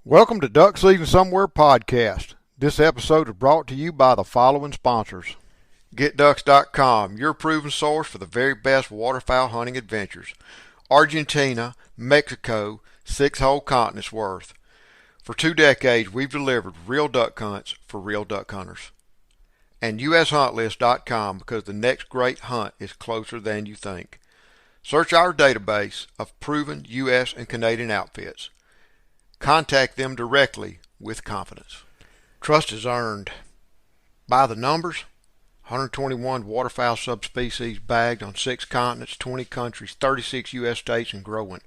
Welcome to Duck Season Somewhere podcast. This episode is brought to you by the following sponsors. GetDucks.com, your proven source for the very best waterfowl hunting adventures. Argentina, Mexico, 6 whole continents worth. For 2 decades, we've delivered real duck hunts for real duck hunters. And USHuntList.com, because the next great hunt is closer than you think. Search our database of proven U.S. and Canadian outfits. Contact them directly with confidence. Trust is earned. By the numbers, 121 waterfowl subspecies bagged on 6 continents, 20 countries, 36 U.S. states, and growing.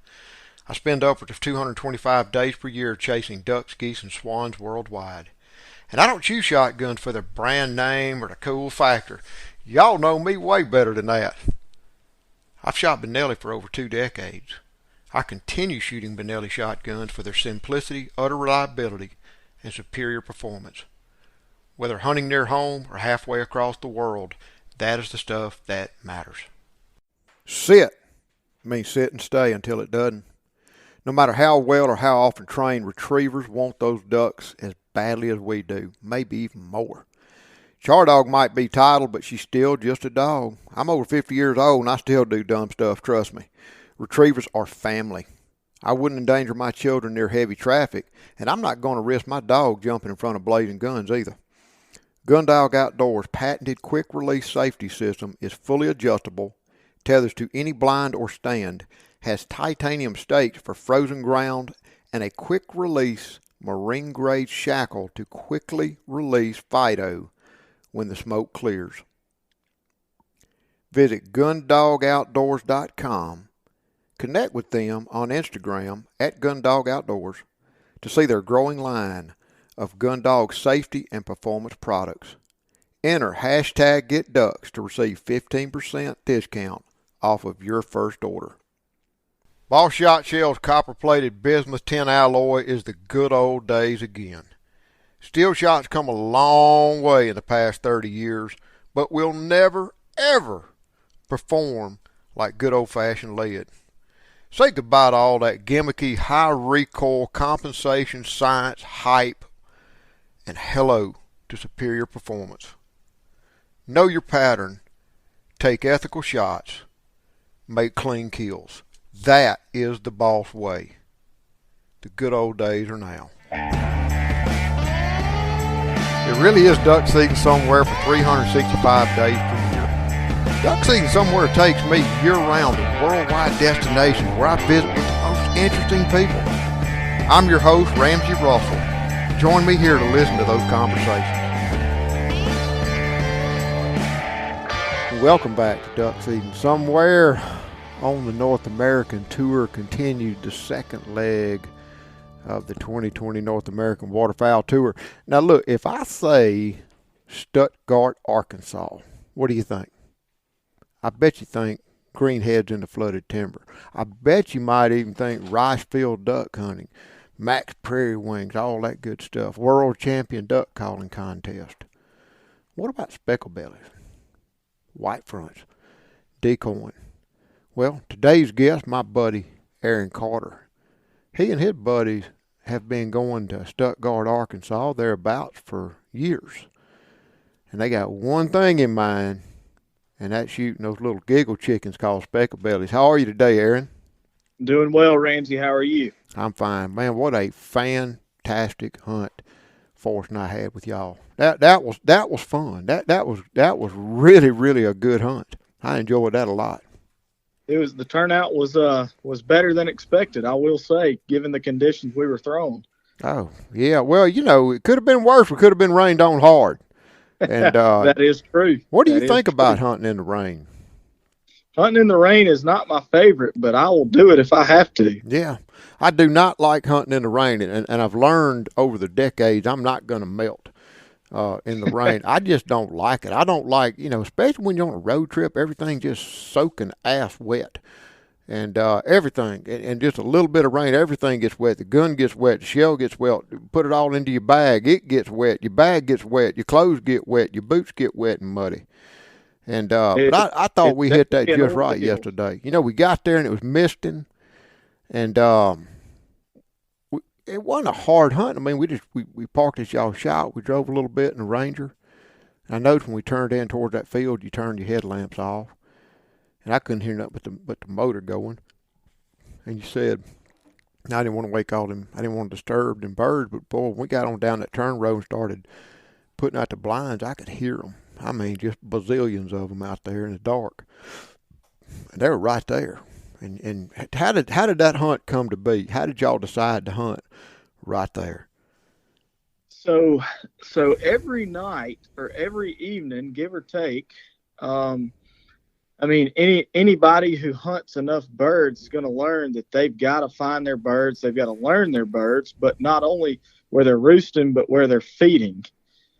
I spend upwards of 225 days per year chasing ducks, geese, and swans worldwide. And I don't choose shotguns for their brand name or the cool factor. Y'all know me way better than that. I've shot Benelli for over 2 decades. I continue shooting Benelli shotguns for their simplicity, utter reliability, and superior performance. Whether hunting near home or halfway across the world, that is the stuff that matters. Sit means sit and stay until it doesn't. No matter how well or how often trained, retrievers want those ducks as badly as we do, maybe even more. Chardog might be titled, but she's still just a dog. I'm over 50 years old and I still do dumb stuff, trust me. Retrievers are family. I wouldn't endanger my children near heavy traffic, and I'm not going to risk my dog jumping in front of blazing guns either. Gundog Outdoors' patented quick-release safety system is fully adjustable, tethers to any blind or stand, has titanium stakes for frozen ground, and a quick-release marine-grade shackle to quickly release Fido when the smoke clears. Visit gundogoutdoors.com. Connect with them on Instagram at Gundog Outdoors to see their growing line of Gundog safety and performance products. Enter hashtag GetDucks to receive 15% discount off of your first order. Boss Shot Shell's copper-plated bismuth tin alloy is the good old days again. Steel shot's come a long way in the past 30 years, but will never, ever perform like good old-fashioned lead. Say goodbye to all that gimmicky, high recoil, compensation, science, hype, and hello to superior performance. Know your pattern, take ethical shots, make clean kills. That is the boss way. The good old days are now. It really is duck season somewhere for 365 days per year. Duck Season Somewhere takes me year-round to worldwide destinations where I visit with the most interesting people. I'm your host, Ramsey Russell. Join me here to listen to those conversations. Welcome back to Duck Season Somewhere. On the North American Tour continued the second leg of the 2020 North American Waterfowl Tour. Now look, if I say Stuttgart, Arkansas, what do you think? I bet you think greenheads in the flooded timber. I bet you might even think rice field duck hunting, max prairie wings, all that good stuff. World champion duck calling contest. What about specklebellies, white fronts, decoying? Well, today's guest, my buddy Aaron Carter. He and his buddies have been going to Stuttgart, Arkansas, thereabouts for years. And they got one thing in mind, and that's shooting those little giggle chickens called specklebellies. How are you today, Aaron? Doing well, Ramsey. How are you? I'm fine. Man, what a fantastic hunt Forrest and I had with y'all. That was fun. That was really a good hunt. I enjoyed that a lot. The turnout was better than expected, I will say, given the conditions we were thrown. Oh, yeah. Well, it could have been worse. We could have been rained on hard. And that is true. What do you think about hunting in the rain? Hunting in the rain is not my favorite, but I will do it if I have to. Yeah. I do not like hunting in the rain, and I've learned over the decades I'm not going to melt in the rain. I just don't like it. I don't like, especially when you're on a road trip, everything just soaking ass wet. And everything, and just a little bit of rain, everything gets wet. The gun gets wet, the shell gets wet. Put it all into your bag, it gets wet. Your bag gets wet, your clothes get wet, your boots get wet and muddy. And but I thought we hit that just right yesterday. We got there and it was misting, and it wasn't a hard hunt. I mean, we parked at y'all shop. We drove a little bit in the Ranger. And I noticed when we turned in towards that field, you turned your headlamps off, and I couldn't hear nothing but the motor going. And you said, I didn't want to wake all them. I didn't want to disturb them birds. But boy, when we got on down that turn road and started putting out the blinds, I could hear them. I mean, just bazillions of them out there in the dark. And they were right there. And how did that hunt come to be? How did y'all decide to hunt right there? So every night or every evening, give or take, I mean, anybody who hunts enough birds is going to learn that they've got to find their birds. They've got to learn their birds, but not only where they're roosting, but where they're feeding.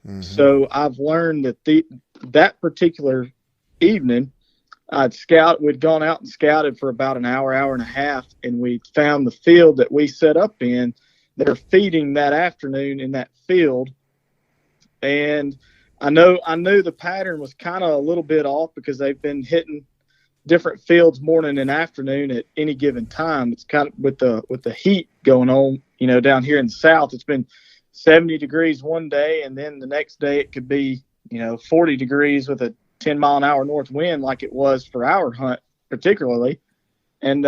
Mm-hmm. So I've learned that that particular evening, we'd gone out and scouted for about an hour and a half, and we found the field that we set up in. They're feeding that afternoon in that field. And I knew the pattern was kind of a little bit off because they've been hitting different fields morning and afternoon at any given time. It's kind of with the heat going on, down here in the South, it's been 70 degrees one day, and then the next day it could be, 40 degrees with a 10-mile-an-hour north wind like it was for our hunt particularly. And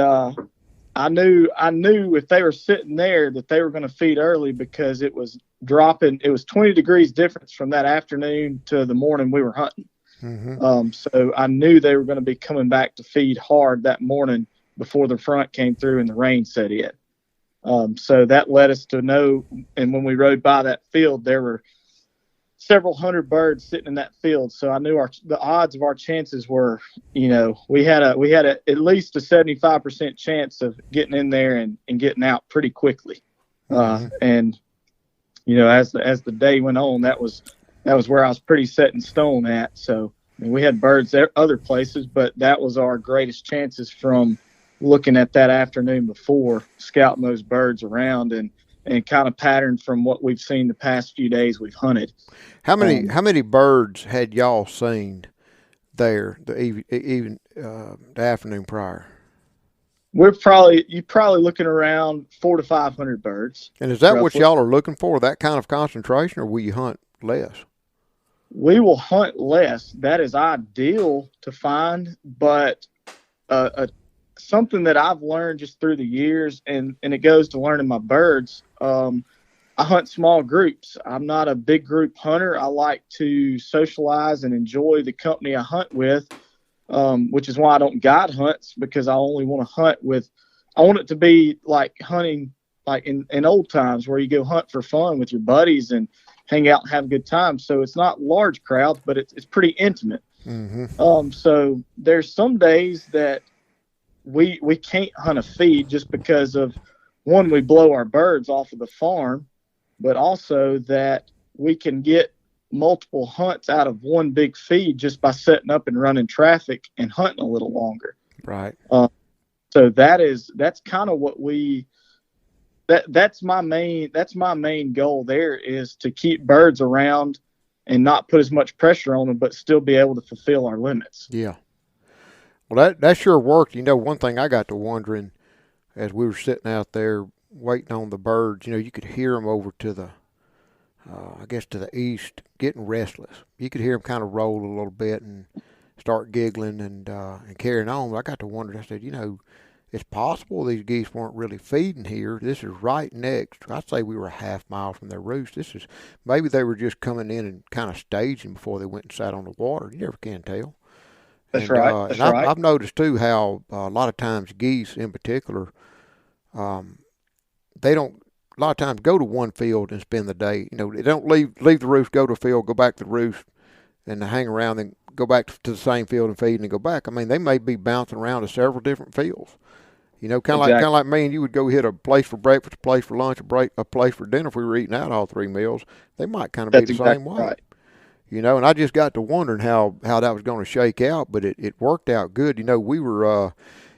I knew if they were sitting there that they were going to feed early because it was dropping. It was 20 degrees difference from that afternoon to the morning we were hunting. Mm-hmm. So I knew they were going to be coming back to feed hard that morning before the front came through and the rain set in. So that led us to know. And when we rode by that field, there were several hundred birds sitting in that field. So I knew the odds of our chances were, we had at least a 75% chance of getting in there and getting out pretty quickly. Mm-hmm. And, as the day went on, that was where I was pretty set in stone at. So we had birds there, other places, but that was our greatest chances from looking at that afternoon before, scouting those birds around and kind of patterned from what we've seen the past few days we've hunted. How many birds had y'all seen there the afternoon prior? You're probably looking around 400 to 500 birds. And is that roughly what y'all are looking for? That kind of concentration, or will you hunt less? We will hunt less. That is ideal to find, but something that I've learned just through the years, and it goes to learning my birds. I hunt small groups. I'm not a big group hunter. I like to socialize and enjoy the company I hunt with, which is why I don't guide hunts, because I only want to hunt with – I want it to be like hunting like in old times where you go hunt for fun with your buddies and hang out and have a good time. So it's not large crowds, but it's pretty intimate. Mm-hmm. So there's some days that we can't hunt a feed just because of, one, we blow our birds off of the farm, but also that we can get multiple hunts out of one big feed just by setting up and running traffic and hunting a little longer. Right. So that's kind of what that's my main goal there, is to keep birds around and not put as much pressure on them, but still be able to fulfill our limits. Yeah. Well, that sure worked. One thing I got to wondering as we were sitting out there waiting on the birds, you could hear them over to the, to the east, getting restless. You could hear them kind of roll a little bit and start giggling and carrying on. But I got to wonder, I said, it's possible these geese weren't really feeding here. This is right next. I'd say we were a half mile from their roost. Maybe they were just coming in and kind of staging before they went and sat on the water. You never can tell. That's right. That's right. I've noticed too how a lot of times geese in particular, they don't a lot of times go to one field and spend the day. They don't leave the roost, go to a field, go back to the roost, and hang around, and go back to the same field and feed and go back. I mean, they may be bouncing around to several different fields. Kind of like me and you would go hit a place for breakfast, a place for lunch, a place for dinner. If we were eating out all three meals, they might kind of be the same way. Right. And I just got to wondering how that was going to shake out, but it worked out good. We were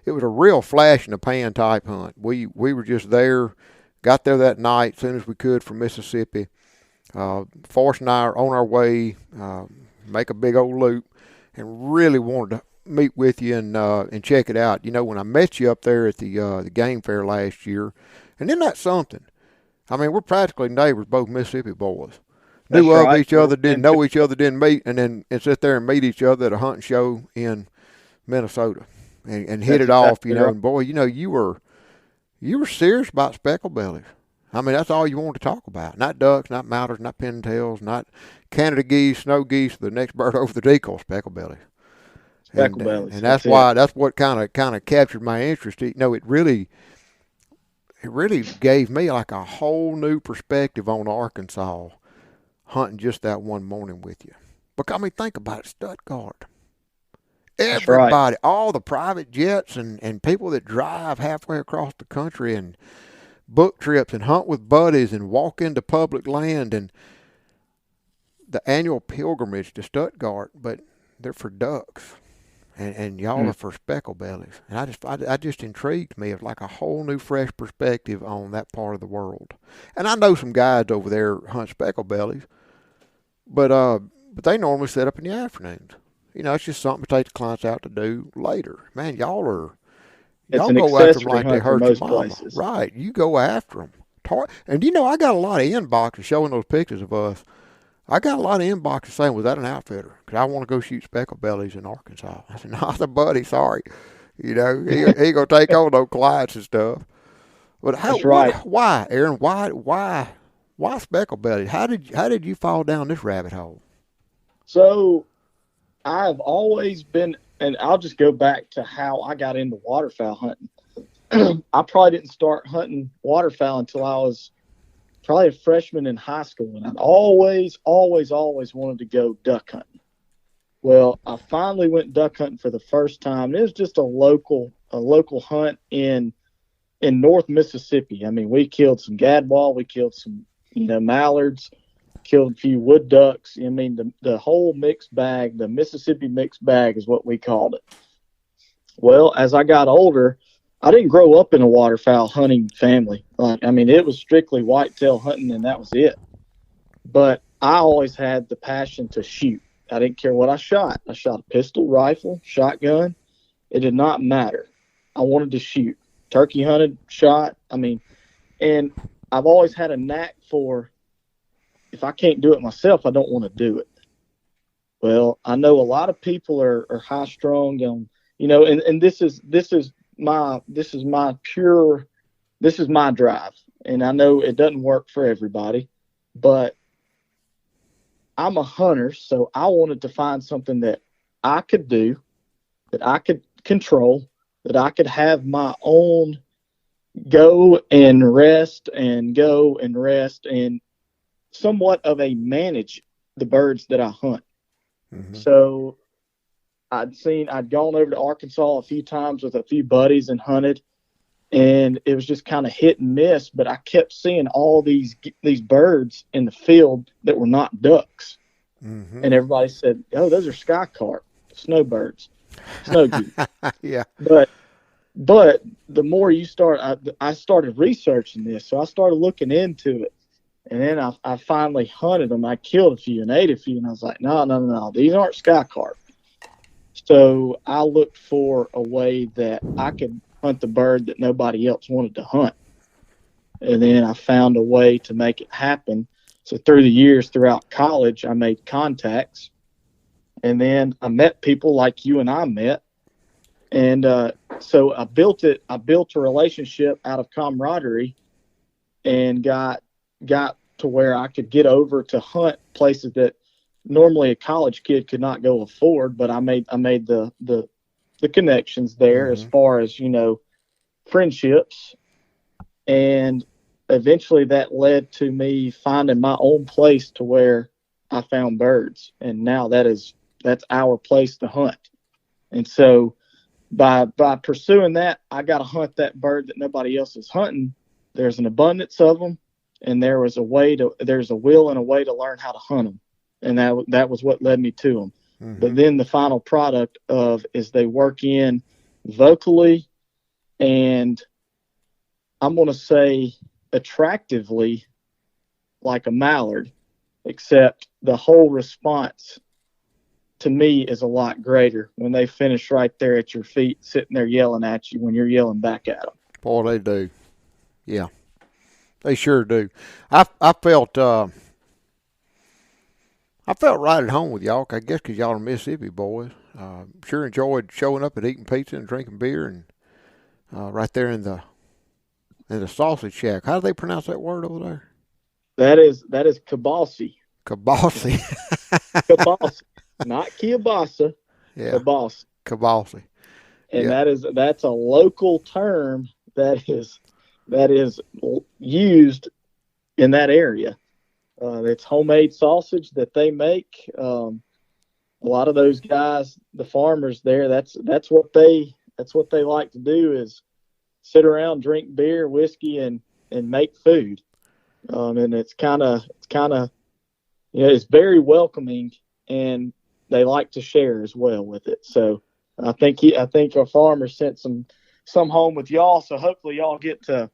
it was a real flash in the pan type hunt. We were just there, got there that night as soon as we could from Mississippi. Forrest and I are on our way, make a big old loop, and really wanted to meet with you and check it out. When I met you up there at the game fair last year, and then that's something. I mean, we're practically neighbors, both Mississippi boys. That's Knew of right. each other, didn't know each other, didn't meet, and sit there and meet each other at a hunting show in Minnesota, and hit That's it off, exactly right. And boy, you were serious about specklebellies. I mean, that's all you wanted to talk about. Not ducks, not mallards, not pintails, not Canada geese, snow geese, the next bird over the decoy, specklebellies. Specklebellies. And that's That's it. why that's what kind of captured my interest. It really gave me like a whole new perspective on Arkansas hunting just that one morning with you. But I mean, think about it, Stuttgart. That's right. Everybody, all the private jets and people that drive halfway across the country and book trips and hunt with buddies and walk into public land and the annual pilgrimage to Stuttgart, but they're for ducks. And y'all Mm. are for specklebellies. And I just intrigued me of like a whole new fresh perspective on that part of the world. And I know some guys over there hunt specklebellies, but they normally set up in the afternoons. It's just something to take the clients out to do later. Man, It's y'all an go after them accessory like they hunt for hurt your most mama. places. Right. You go after them. And I got a lot of inboxes showing those pictures of us. I got a lot of inboxes saying, was that an outfitter? Because I want to go shoot specklebellies in Arkansas. I said, no, the buddy, sorry. He going to take on those clients and stuff. But That's right. why, Aaron? Why specklebellies? How did you fall down this rabbit hole? So I've always been, and I'll just go back to how I got into waterfowl hunting. I probably didn't start hunting waterfowl until I was probably a freshman in high school, and I'd always, always, always wanted to go duck hunting. Well, I finally went duck hunting for the first time. It was just a local hunt in North Mississippi. I mean, we killed some gadwall, we killed some mallards, killed a few wood ducks. I mean, the whole mixed bag, the Mississippi mixed bag is what we called it. Well, as I got older, I didn't grow up in a waterfowl hunting family. I mean, it was strictly whitetail hunting, and that was it. But I always had the passion to shoot. I didn't care what I shot. I shot a pistol, rifle, shotgun. It did not matter. I wanted to shoot. Turkey hunted, shot. I mean, and I've always had a knack for, if I can't do it myself, I don't want to do it. Well, I know a lot of people are high strung on, and this is my drive. And I know it doesn't work for everybody, but I'm a hunter, so I wanted to find something that I could do, that I could control, that I could have my own go and rest and somewhat of a manage the birds that I hunt. Mm-hmm. So I'd gone over to Arkansas a few times with a few buddies and hunted, and it was just kind of hit and miss, but I kept seeing all these birds in the field that were not ducks. Mm-hmm. And everybody said, oh, those are sky carp, snowbirds, snow geese. Yeah. But the more you start, I started researching this, so I started looking into it. And then I finally hunted them. I killed a few and ate a few, and I was like, no, these aren't sky carp. So I looked for a way that I could hunt the bird that nobody else wanted to hunt. And then I found a way to make it happen. So through the years, throughout college, I made contacts. And then I met people like you and I met. And so I built a relationship out of camaraderie, and got to where I could get over to hunt places that normally a college kid could not go afford. But I made the connections there, as far as, friendships. And eventually that led to me finding my own place to where I found birds. And now that's our place to hunt. And so by pursuing that, I got to hunt that bird that nobody else is hunting. There's an abundance of them, and there's a will and a way to learn how to hunt them. And that was what led me to them. Mm-hmm. But then the final product is they work in vocally, and I'm going to say attractively, like a mallard, except the whole response to me is a lot greater when they finish right there at your feet, sitting there yelling at you when you're yelling back at them. Boy, they do. Yeah. They sure do. I felt I felt right at home with y'all. I guess because y'all are Mississippi boys. Sure enjoyed showing up and eating pizza and drinking beer and right there in the sausage shack. How do they pronounce that word over there? That is kielbasa. Kabasi. Kielbasa, not kielbasa. Yeah, Kielbasa. Kabasi. And Yeah. that's a local term that is used in that area. It's homemade sausage that they make. A lot of those guys, the farmers there, that's what they like to do is sit around, drink beer, whiskey, and make food. And it's kind of it's very welcoming, and they like to share as well with it. So I think our farmer sent some home with y'all. So hopefully y'all get to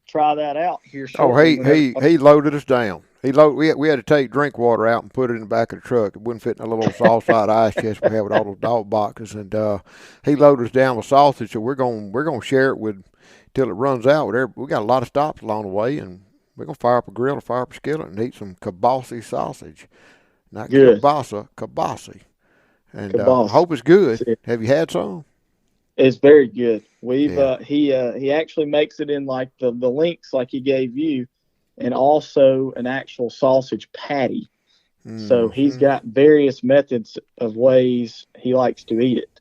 try that out here Oh, shortly. Whenever. he loaded us down. We had to take drink water out and put it in the back of the truck. It wouldn't fit in a little soft side ice chest we have with all those dog boxes, and he loaded us down with sausage. So we're gonna share it with till it runs out. We got a lot of stops along the way, and we're gonna fire up a grill or fire up a skillet and eat some kielbasa sausage, not Good. kielbasa, kielbasa. And I Kibas. hope it's good. Have you had some? It's very good. We've Yeah. he actually makes it in like the links like he gave you, and also an actual sausage patty. So he's Mm-hmm. got various methods of ways he likes to eat it.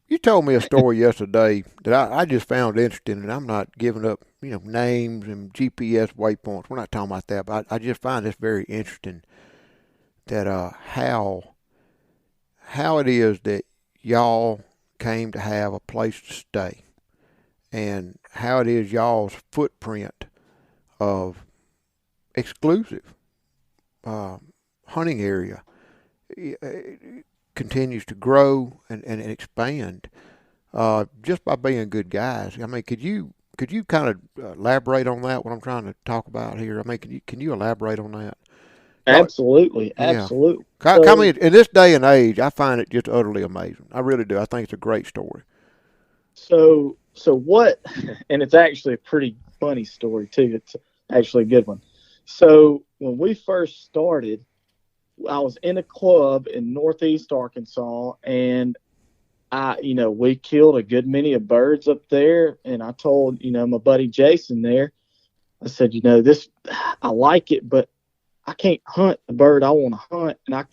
You told me a story yesterday that I just found interesting, and I'm not giving up, names and GPS waypoints. We're not talking about that, but I just find this very interesting that how it is that y'all came to have a place to stay, and how it is y'all's footprint of exclusive uh, hunting area continues to grow and expand just by being good guys. I mean, could you kind of elaborate on that? What I'm trying to talk about here. I mean, can you elaborate on that? Y'all, Absolutely, yeah. absolutely. I So mean, in this day and age, I find it just utterly amazing. I really do. I think it's a great story. so what? And it's actually a pretty funny story too. It's actually a good one. So when we first started, I was in a club in Northeast Arkansas, and we killed a good many of birds up there. And I told, my buddy Jason there, I said, this, I like it, but I can't hunt the bird I want to hunt. And I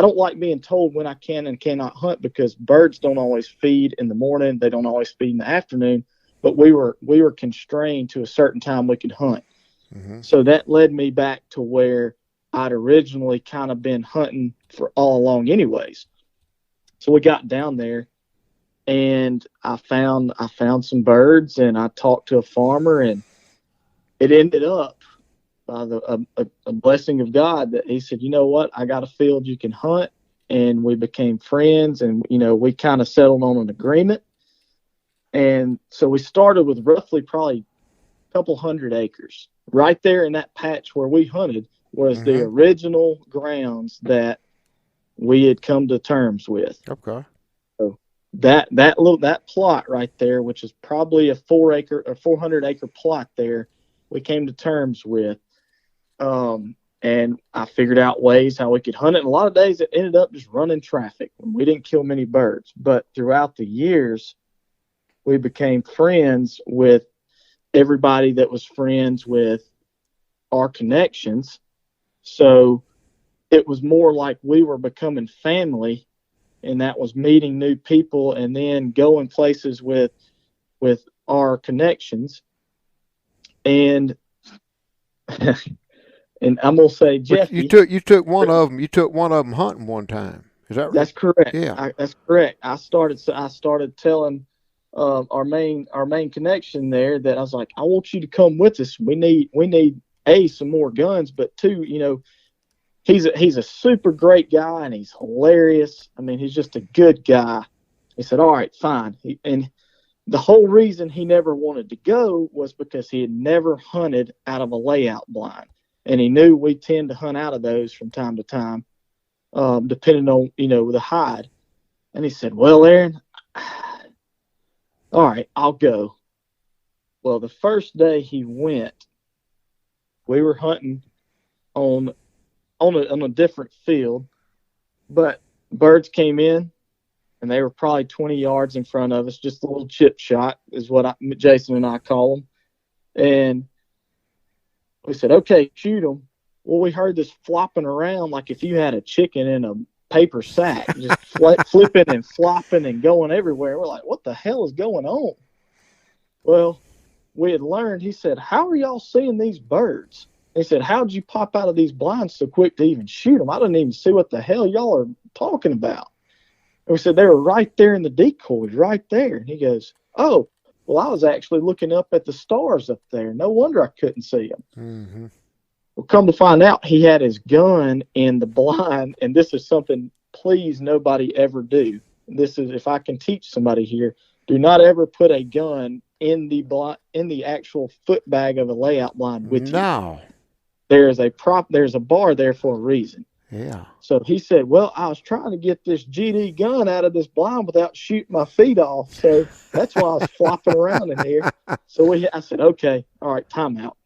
don't like being told when I can and cannot hunt, because birds don't always feed in the morning. They don't always feed in the afternoon, but we were constrained to a certain time we could hunt. Hmm. So that led me back to where I'd originally kind of been hunting for all along anyways. So we got down there, and I found some birds, and I talked to a farmer, and it ended up by a blessing of God that he said, you know what, I got a field you can hunt. And we became friends, and we kind of settled on an agreement. And so we started with roughly probably a couple hundred acres. Right there in that patch where we hunted was the Hmm. original grounds that we had come to terms with. Okay. So that plot right there, which is probably a 4 acre or 400 acre plot there, we came to terms with. And I figured out ways how we could hunt it. And a lot of days it ended up just running traffic. We didn't kill many birds, but throughout the years, we became friends with everybody that was friends with our connections. So it was more like we were becoming family, and that was meeting new people and then going places with our connections. And and I'm gonna say But you Jeffy. took one of them. You took one of them hunting one time. Is that right? That's correct. Yeah. That's correct. I started telling our main connection there that I was like, I want you to come with us. We need some more guns, but two, he's a super great guy, and he's hilarious. I mean, he's just a good guy. He said, all right, fine. And the whole reason he never wanted to go was because he had never hunted out of a layout blind, and he knew we tend to hunt out of those from time to time, depending on the hide. And he said, well, Aaron, all right, I'll go. Well, the first day he went, we were hunting on on a different field, but birds came in and they were probably 20 yards in front of us, just a little chip shot is what Jason and I call them. And we said, okay, shoot them. Well, we heard this flopping around like if you had a chicken in a paper sack, just flipping and flopping and going everywhere. We're like, what the hell is going on? Well, we had learned, he said, how are y'all seeing these birds? He said, how'd you pop out of these blinds so quick to even shoot them? I didn't even see what the hell y'all are talking about. And we said, they were right there in the decoys, right there. And he goes, oh, well, I was actually looking up at the stars up there. No wonder I couldn't see them. Mm-hmm. Well, come to find out, he had his gun in the blind, and this is something, please, nobody ever do. This is, if I can teach somebody here, do not ever put a gun in the actual foot bag of a layout blind with you. No. There's a bar there for a reason. Yeah. So he said, well, I was trying to get this GD gun out of this blind without shooting my feet off. So that's why I was flopping around in here. So I said, okay, all right, time out.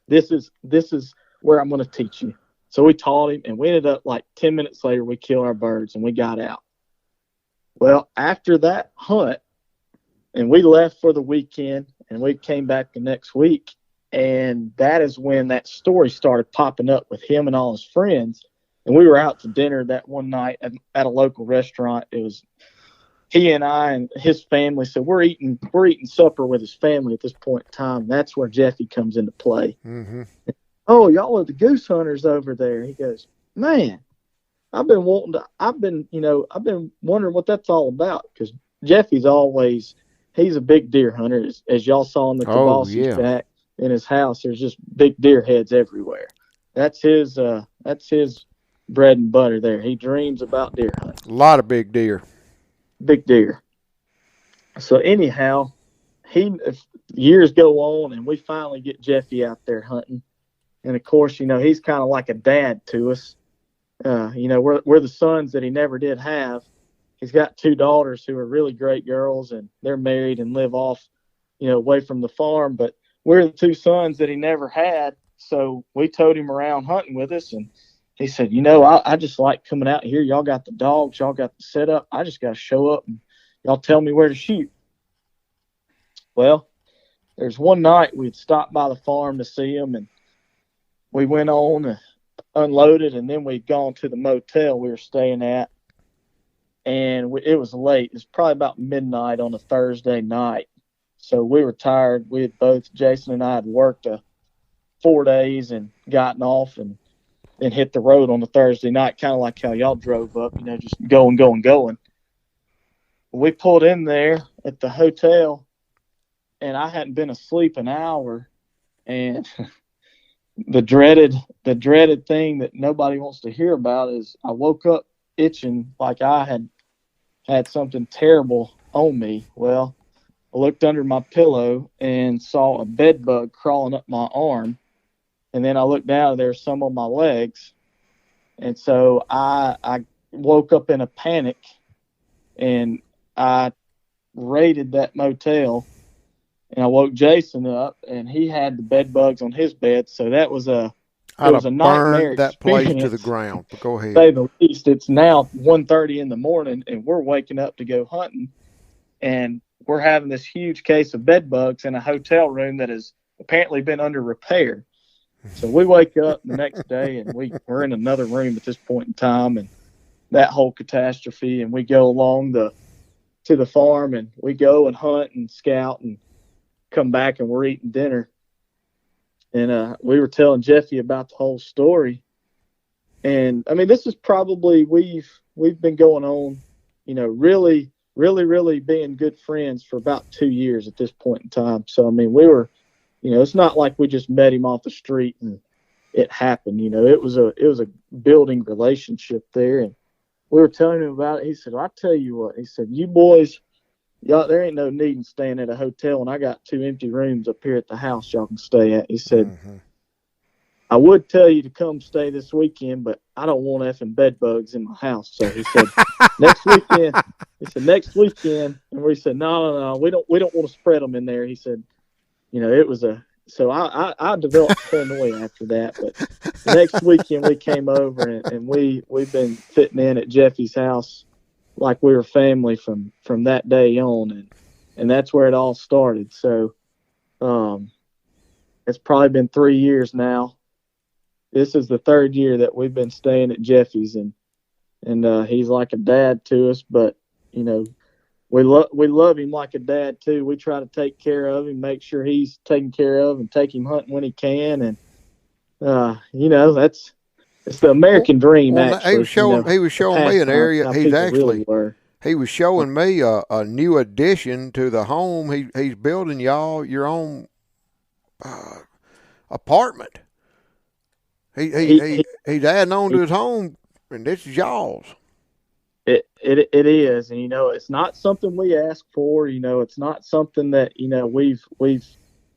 This is where I'm going to teach you. So we taught him, and we ended up like 10 minutes later, we killed our birds and we got out. Well, after that hunt, and we left for the weekend, and we came back the next week, and that is when that story started popping up with him and all his friends. And we were out to dinner that one night at a local restaurant. It was he and I and his family. So we're eating supper with his family at this point in time. That's where Jeffy comes into play. Mm-hmm. Oh, y'all are the goose hunters over there. He goes, man, I've been wondering what that's all about, because Jeffy's he's a big deer hunter, as y'all saw in the Kibasi shack in his house. There's just big deer heads everywhere. That's his bread and butter there. He dreams about deer hunting. A lot of big deer. Big deer. So anyhow, years go on, and we finally get Jeffy out there hunting. And of course, he's kind of like a dad to us. We're the sons that he never did have. He's got 2 daughters who are really great girls, and they're married and live off, away from the farm. But we're the 2 sons that he never had. So we towed him around hunting with us, and he said, I just like coming out here. Y'all got the dogs. Y'all got the setup. I just got to show up, and y'all tell me where to shoot. Well, there's one night we'd stopped by the farm to see him, and we went on, unloaded, and then we'd gone to the motel we were staying at. And it was late. It was probably about midnight on a Thursday night. So we were tired. Jason and I had worked 4 days and gotten off and hit the road on a Thursday night, kind of like how y'all drove up, just going. We pulled in there at the hotel, and I hadn't been asleep an hour, and the dreaded thing that nobody wants to hear about is I woke up itching like I had something terrible on me. Well, I looked under my pillow and saw a bed bug crawling up my arm. And then I looked down, there's some on my legs. And so I woke up in a panic, and I raided that motel, and I woke Jason up, and he had the bed bugs on his bed. So that was a nightmare that place to the ground. But go ahead. Say the least. It's now 1:30 in the morning, and we're waking up to go hunting, and we're having this huge case of bed bugs in a hotel room that has apparently been under repair. So we wake up the next day, and we're in another room at this point in time, and that whole catastrophe. And we go along to the farm, and we go and hunt and scout and come back, and we're eating dinner. And we were telling Jeffy about the whole story. And I mean, this is probably, we've been going on, really, really, really being good friends for about 2 years at this point in time. So, I mean, we were, it's not like we just met him off the street and it happened. It was a building relationship there. And we were telling him about it. He said, well, I tell you what, he said, you boys, y'all, there ain't no need in staying at a hotel, and I got 2 empty rooms up here at the house y'all can stay at. He said, I would tell you to come stay this weekend, but I don't want effing bed bugs in my house. So he said, next weekend. And we said, no, we don't want to spread them in there. He said, it was so I developed paranoia after that. But the next weekend we came over and we've been fitting in at Jeffy's house like we were family from that day on, and that's where it all started. So it's probably been 3 years now. This is the third year that we've been staying at Jeffy's, and he's like a dad to us. But we love him like a dad too. We try to take care of him, make sure he's taken care of, and take him hunting when he can. And it's the American dream. Well, actually, he was showing me an area. He was showing me a new addition to the home. He's building y'all your own apartment. He's adding on to his home, and this is y'all's. It is, and it's not something we ask for. It's not something that we've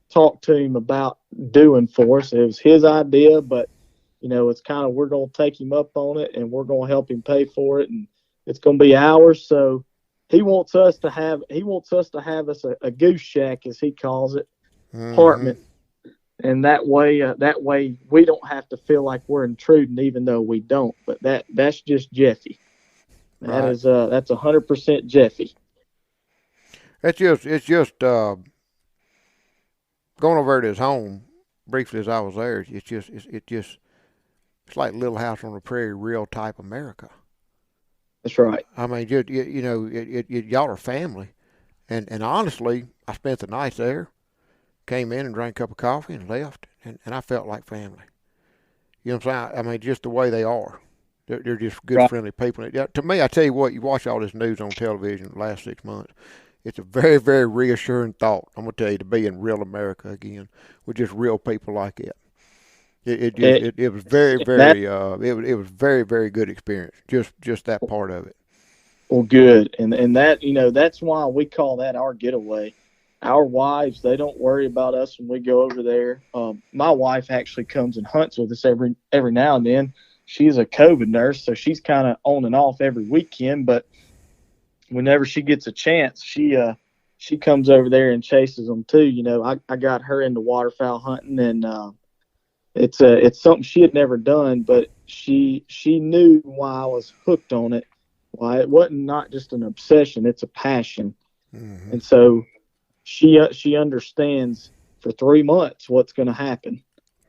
talked to him about doing for us. It was his idea, but it's kind of, we're going to take him up on it, and we're going to help him pay for it, and it's going to be ours. So he wants us to have us a goose shack, as he calls it, apartment. And that way we don't have to feel like we're intruding, even though we don't. But that's just Jeffy. That's 100% Jeffy. It's just going over to his home briefly as I was there. It's like Little House on the Prairie, real type America. That's right. I mean, y'all are family, and honestly, I spent the night there. Came in and drank a cup of coffee and left, and I felt like family. You know what I'm saying? I mean, just the way they are. They're just good, right, friendly people. To me, I tell you what, you watch all this news on television the last 6 months, it's a very, very reassuring thought, I'm going to tell you, to be in real America again with just real people like that. It was very, very, it was very, very good experience, just that part of it. Well, good. And that, that's why we call that our getaway. Our wives, they don't worry about us when we go over there. My wife actually comes and hunts with us every now and then. She's a COVID nurse, so she's kind of on and off every weekend. But whenever she gets a chance, she comes over there and chases them too. I got her into waterfowl hunting, and it's something she had never done, but she knew why I was hooked on it. Why it wasn't not just an obsession; it's a passion, and so. She understands for 3 months what's going to happen,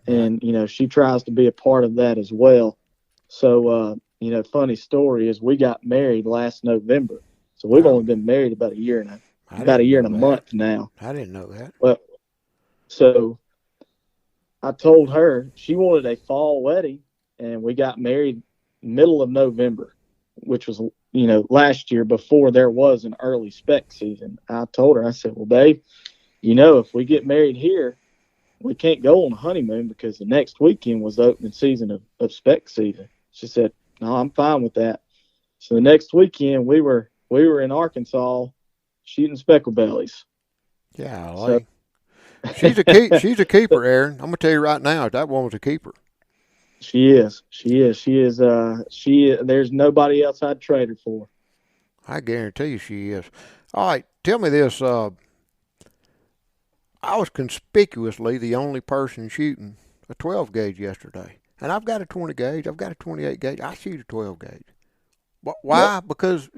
and she tries to be a part of that as well. So funny story is we got married last November, so we've only been married about a year and a month now. I didn't know that. Well, so I told her she wanted a fall wedding, and we got married middle of November, which was last year before there was an early spec season. I told her, I said, well, babe, if we get married here, we can't go on a honeymoon because the next weekend was the opening season of spec season. She said, no, I'm fine with that. So the next weekend we were in Arkansas shooting specklebellies. Yeah, she's a keeper, Aaron. I'm gonna tell you right now, that woman's a keeper. She is. There's nobody else I'd trade her for. I guarantee you she is. All right, tell me this. I was conspicuously the only person shooting a 12 gauge yesterday. And I've got a 20 gauge. I've got a 28 gauge. I shoot a 12 gauge. Why? Yep. Because,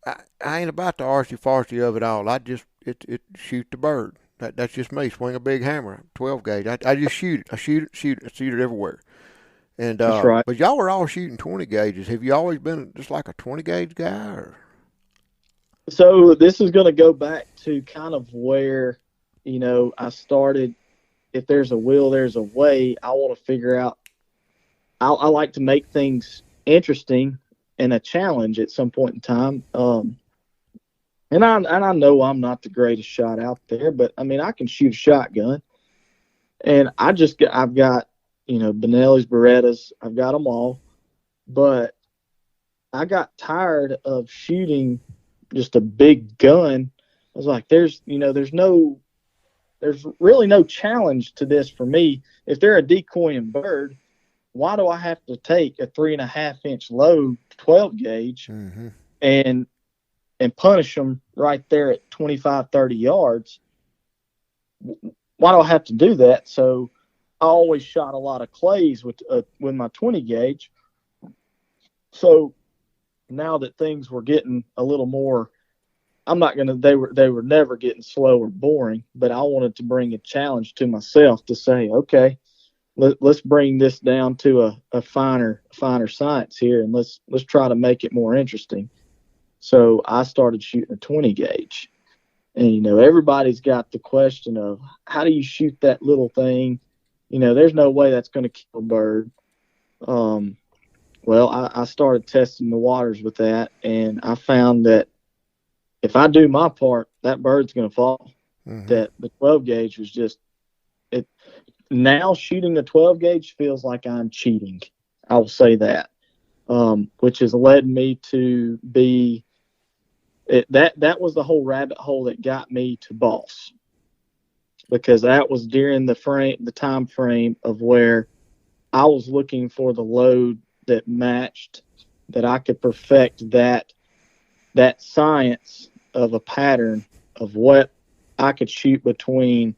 I ain't about the artsy-fartsy of it all. I just shoot the bird. That's just me. Swing a big hammer, 12 gauge. I just shoot it. I shoot it everywhere. And that's right. But y'all were all shooting 20 gauges. Have you always been just like a 20 gauge guy? Or? So this is going to go back to kind of where, I started. If there's a will, there's a way. I want to figure out. I like to make things interesting and a challenge at some point in time. And I know I'm not the greatest shot out there, but I mean, I can shoot a shotgun, and I've got, Benelli's, Berettas, I've got them all, but I got tired of shooting just a big gun. I was like, there's really no challenge to this for me. If they're a decoying bird, why do I have to take a 3.5-inch load 12 gauge and punish them right there at 25, 30 yards? why do I have to do that? So I always shot a lot of clays with my 20 gauge. So now that things were getting a little more, I'm not gonna. They were never getting slow or boring, but I wanted to bring a challenge to myself to say, okay, let's bring this down to a finer science here, and let's try to make it more interesting. So I started shooting a 20 gauge, and everybody's got the question of how do you shoot that little thing? There's no way that's going to kill a bird. Well, I started testing the waters with that, and I found that if I do my part, that bird's going to fall. Mm-hmm. That the 12 gauge was just it. Now shooting the 12 gauge feels like I'm cheating. I will say that, which has led me to be that was the whole rabbit hole that got me to Boss, because that was during the time frame of where I was looking for the load that matched, that I could perfect that science of a pattern of what I could shoot between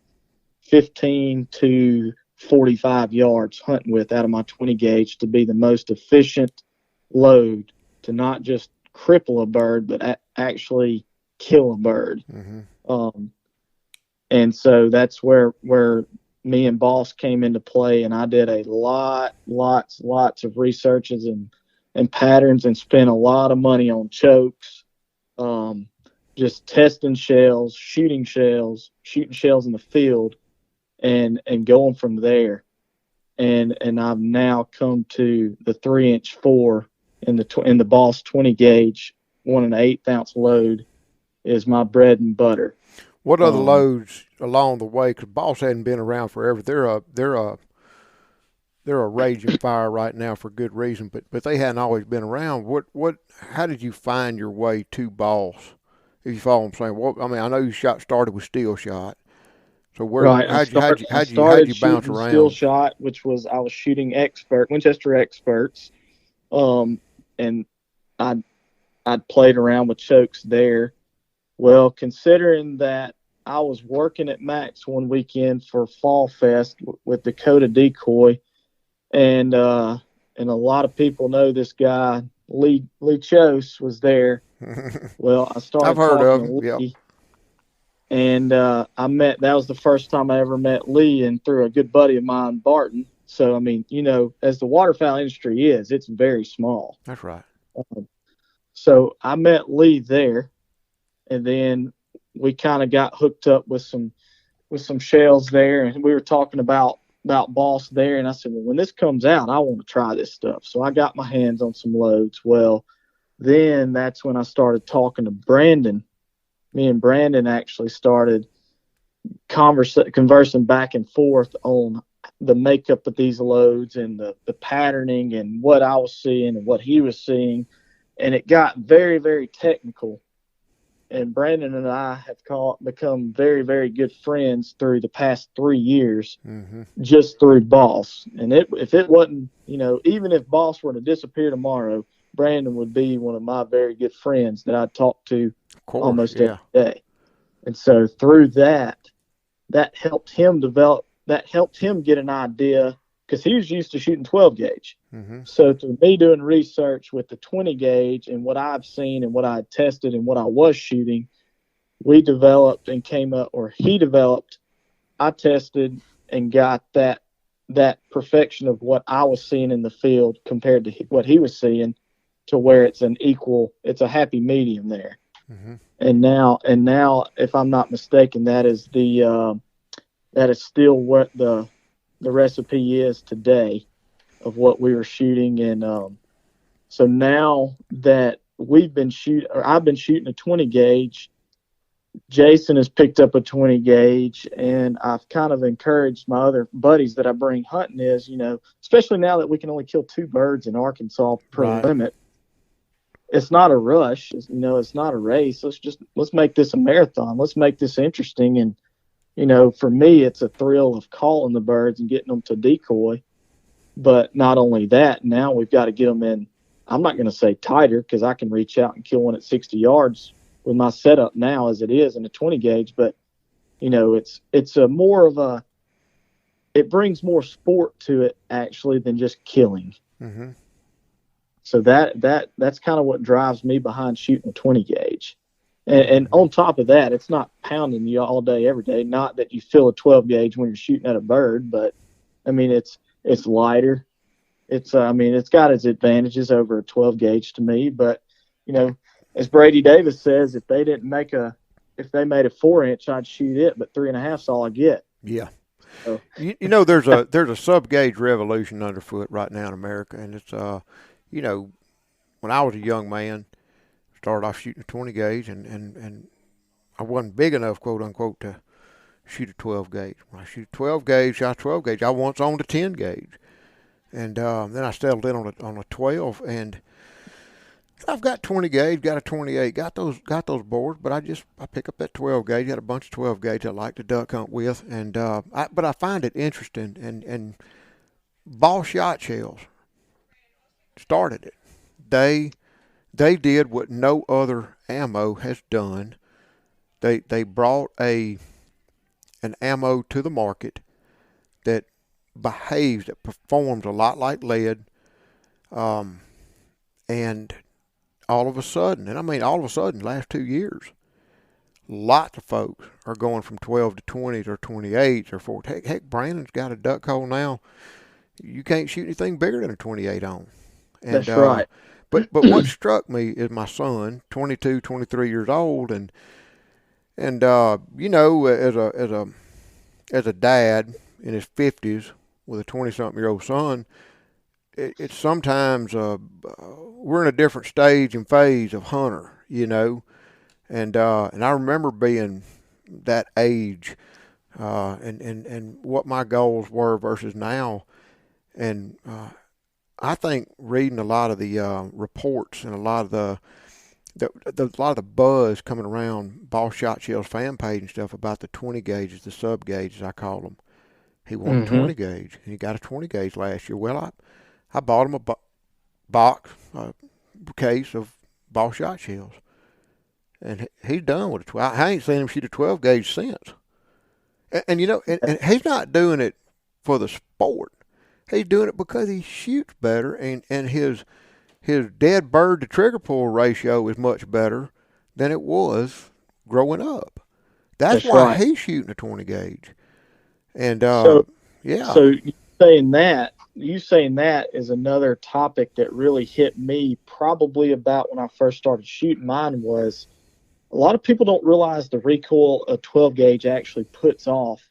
15 to 45 yards hunting with out of my 20 gauge to be the most efficient load to not just cripple a bird, but actually kill a bird. Mm-hmm. And so that's where me and Boss came into play, and I did a lots of researches and patterns, and spent a lot of money on chokes, just testing shells, shooting shells in the field, and going from there. And I've now come to the 3-inch 4 in the Boss 20 gauge, 1 1/8 ounce load is my bread and butter. What other loads along the way? Because Boss hadn't been around forever. They're a raging fire right now for good reason, but they hadn't always been around. How did you find your way to Boss? If you follow what I'm saying. Well, I mean, I know you started with steel shot. So how'd you bounce around? Steel shot, which was I was shooting Winchester experts, and I'd played around with chokes there. Well, considering that I was working at Max one weekend for Fall Fest with Dakota Decoy, and a lot of people know this guy, Lee Chose, was there. Well, I started I've heard of him. Lee, yep. And that was the first time I ever met Lee, and through a good buddy of mine, Barton. So, I mean, as the waterfowl industry is, it's very small. That's right. So I met Lee there, and then we kind of got hooked up with some shells there, and we were talking about Boss there, and I said, well, when this comes out, I want to try this stuff. So I got my hands on some loads. Well, then that's when I started talking to Brandon. Me and Brandon actually started conversing back and forth on the makeup of these loads and the patterning and what I was seeing and what he was seeing. And it got very, very technical. And Brandon and I have become very, very good friends through the past 3 years, mm-hmm. just through Boss. And if it wasn't, even if Boss were to disappear tomorrow, Brandon would be one of my very good friends that I talk to almost every day. And so through that helped him get an idea, because he was used to shooting 12 gauge. Mm-hmm. So through me doing research with the 20 gauge and what I've seen and what I tested and what I was shooting, he developed, I tested and got that perfection of what I was seeing in the field compared to what he was seeing, to where it's a happy medium there. Mm-hmm. And now, if I'm not mistaken, that is still what the recipe is today of what we were shooting. And so now that I've been shooting a 20 gauge, Jason has picked up a 20 gauge, and I've kind of encouraged my other buddies that I bring hunting is, especially now that we can only kill 2 birds in Arkansas per limit. It's not a rush, it's not a race. Let's make this a marathon. Let's make this interesting. And, for me, it's a thrill of calling the birds and getting them to decoy. But not only that, now we've got to get them in. I'm not going to say tighter, because I can reach out and kill one at 60 yards with my setup now as it is in a 20 gauge. But, it's a more of a, it brings more sport to it actually than just killing. Mm-hmm. So that's kind of what drives me behind shooting a 20 gauge. And Mm-hmm. on top of that, it's not pounding you all day, every day. Not that you feel a 12 gauge when you're shooting at a bird, but I mean, it's lighter. I mean, it's got its advantages over a 12 gauge to me. But, as Brady Davis says, if they made a 4 inch, I'd shoot it, but 3.5 is all I get. Yeah. So, There's a sub gauge revolution underfoot right now in America, and it's when I was a young man, started off shooting a 20 gauge, and I wasn't big enough, quote unquote, to shoot a 12 gauge. When I shoot a 12 gauge, shot a 12 gauge. I once owned a 10 gauge, and then I settled in on a 12, and I've got 20 gauge, got a 28, got those boards, but I pick up that 12 gauge. Got a bunch of 12 gauge I like to duck hunt with, and but I find it interesting, and ball shot shells started it. They did what no other ammo has done. They brought an ammo to the market that behaves, that performs a lot like lead, and all of a sudden, and I mean all of a sudden, last 2 years, lots of folks are going from 12 to 20s or 28s or 40. Heck, Brandon's got a duck hole now. You can't shoot anything bigger than a 28 on. And that's right. but what struck me is my son, 22, 23 years old, and as a dad in his 50s with a 20-something-year-old son, it's sometimes we're in a different stage and phase of hunter, and I remember being that age, and what my goals were versus now, and I think reading a lot of the reports and a lot of the buzz coming around Ball Shot Shell's fan page and stuff about the 20 gauges, the sub gauges I call them. He wanted a 20 gauge, and he got a 20 gauge last year. Well, I bought him a box, case of Ball Shot Shells, and he's done with a 12. I ain't seen him shoot a 12 gauge since. And he's not doing it for the sport. He's doing it because he shoots better, and his dead bird to trigger pull ratio is much better than it was growing up. That's why right. he's shooting a 20 gauge. And So yeah. So you saying that is another topic that really hit me probably about when I first started shooting. Mine was, a lot of people don't realize the recoil a 12 gauge actually puts off,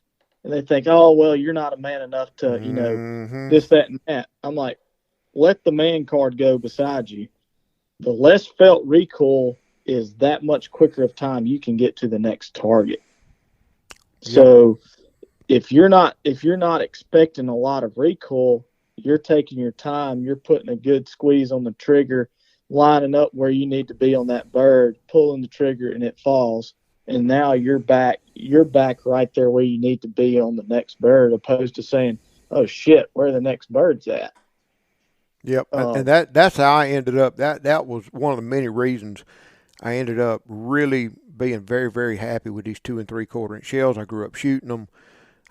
and they think, oh well, you're not a man enough to this, that, and that. I'm like, let the man card go beside you. The less felt recoil is that much quicker of time you can get to the next target. Yep. So if you're not expecting a lot of recoil, you're taking your time, you're putting a good squeeze on the trigger, lining up where you need to be on that bird, pulling the trigger, and it falls. And now you're back right there where you need to be on the next bird, opposed to saying, oh shit, where the next bird's at. Yep. And that's how I ended up. That was one of the many reasons I ended up really being very, very happy with these 2 3/4 inch shells. I grew up shooting them.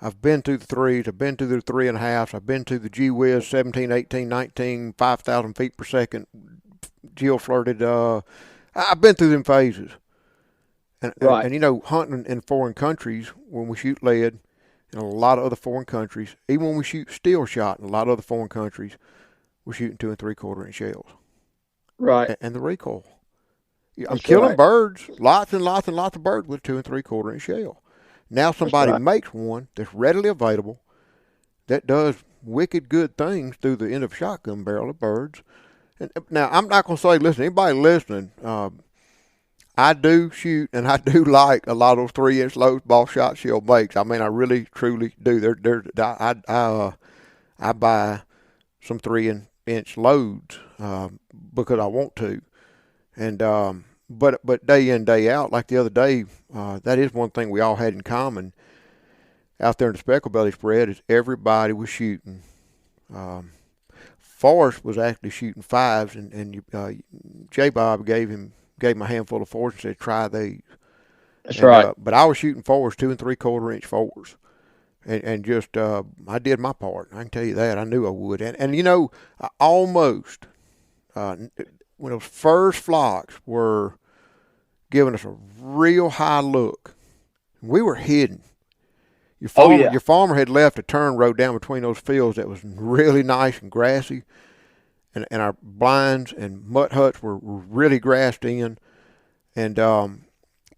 I've been to the threes. I've been to the 3.5s. I've been to the G Whiz 17, 18, 19, 5,000 feet per second. Jill flirted. I've been through them phases. Right. And hunting in foreign countries, when we shoot lead in a lot of other foreign countries, even when we shoot steel shot in a lot of other foreign countries, we're shooting 2 3/4 inch shells. Right. And the recoil. I'm That's killing right. birds, lots and lots and lots of birds with 2 3/4 inch shell. Now somebody right. makes one that's readily available that does wicked good things through the end of a shotgun barrel of birds. And now I'm not going to say, listen, anybody listening, I do shoot and I do like a lot of those 3-inch loads Ball Shot Shell makes. I mean, I really truly do. I buy some 3-inch loads because I want to, and but day in, day out, like the other day, that is one thing we all had in common out there in the Specklebelly spread is everybody was shooting. Forrest was actually shooting 5s, and J. Bob gave him a handful of 4s and said, try these. That's right. But I was shooting fours, 2 3/4 inch fours. And just I did my part. I can tell you that. I knew I would. And you know, I almost when those first flocks were giving us a real high look, we were hidden. Your farmer had left a turn road down between those fields that was really nice and grassy, and our blinds and mutt huts were really grassed in. And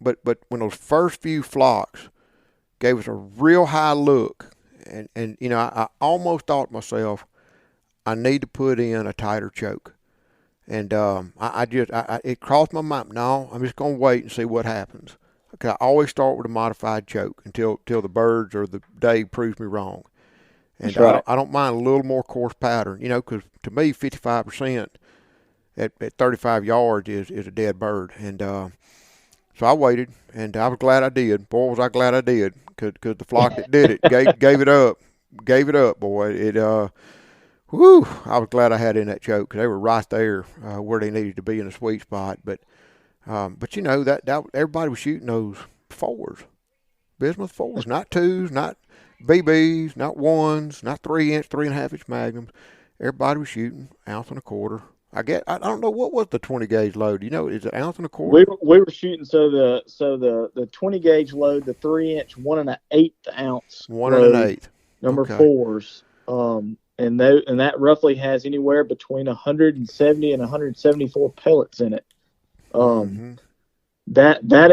but when those first few flocks gave us a real high look, and you know, I almost thought to myself, I need to put in a tighter choke. And it crossed my mind. No, I'm just gonna wait and see what happens. Okay, I always start with a modified choke until the birds or the day proves me wrong. And right. I don't mind a little more coarse pattern, you know, because to me, 55% at 35 yards is a dead bird. And so I waited, and I was glad I did. Boy, was I glad I did, because the flock that did it gave it up, boy. Whew, I was glad I had in that choke, because they were right there where they needed to be in the sweet spot. But you know, that everybody was shooting those fours, bismuth fours, not twos, not BBs, not ones, not 3-inch, 3.5-inch magnums. Everybody was shooting 1.25 ounce. I don't know, what was the 20 gauge load. You know, is it 1.25 ounce? We were shooting the 20 gauge load, the 3-inch 1 1/8 ounce 1 load, 1/8. number Okay. fours. And that roughly has anywhere between 170 and 174 pellets in it. That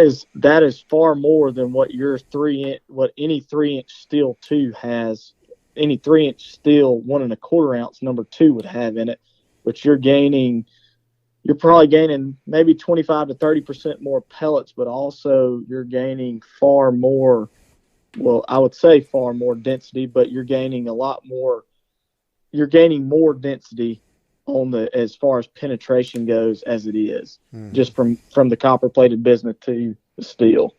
is far more than what your any 3-inch steel 2 has. Any 3-inch steel 1 1/4 ounce number 2 would have in it, which you're probably gaining maybe 25 to 30% more pellets, but also you're gaining far more. Well, I would say far more density, but you're gaining a lot more. You're gaining more density on as far as penetration goes as it is, just from the copper plated bismuth to the steel.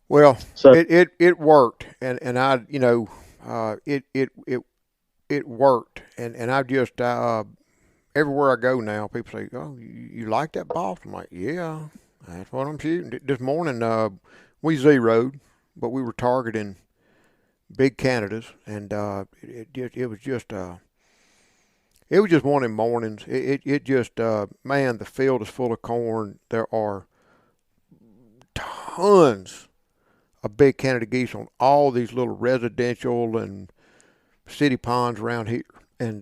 Well, so it worked, and I, you know, it worked, and I just everywhere I go now, people say, "Oh, you like that boss?" I'm like, "Yeah, that's what I'm shooting." This morning, we zeroed, but we were targeting big Canadas, and it was just one of them mornings. It just man, the field is full of corn. There are tons of big Canada geese on all these little residential and city ponds around here, and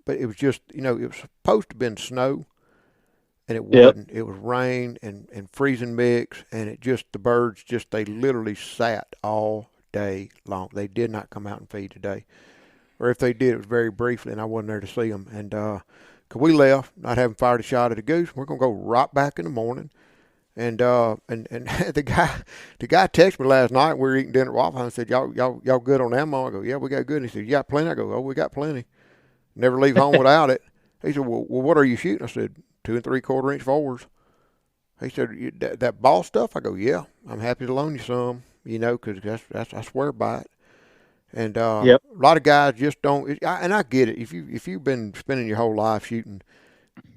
but it was just, you know, it was supposed to have been snow, and it wasn't. It was rain and freezing mix, and the birds they literally sat all day long. They did not come out and feed today, or if they did, it was very briefly, and I wasn't there to see them. And cause we left, not having fired a shot at a goose, we're gonna go right back in the morning. And the guy texted me last night. We were eating dinner at Waffle House and said, y'all good on ammo? I go, yeah, we got good. And he said, you got plenty? I go, oh, we got plenty. Never leave home without it. He said, well, what are you shooting? I said, 2 3/4 inch fours. He said, that ball stuff? I go, yeah, I'm happy to loan you some, you know, because that's I swear by it. And a lot of guys just don't. And I get it. If you've been spending your whole life shooting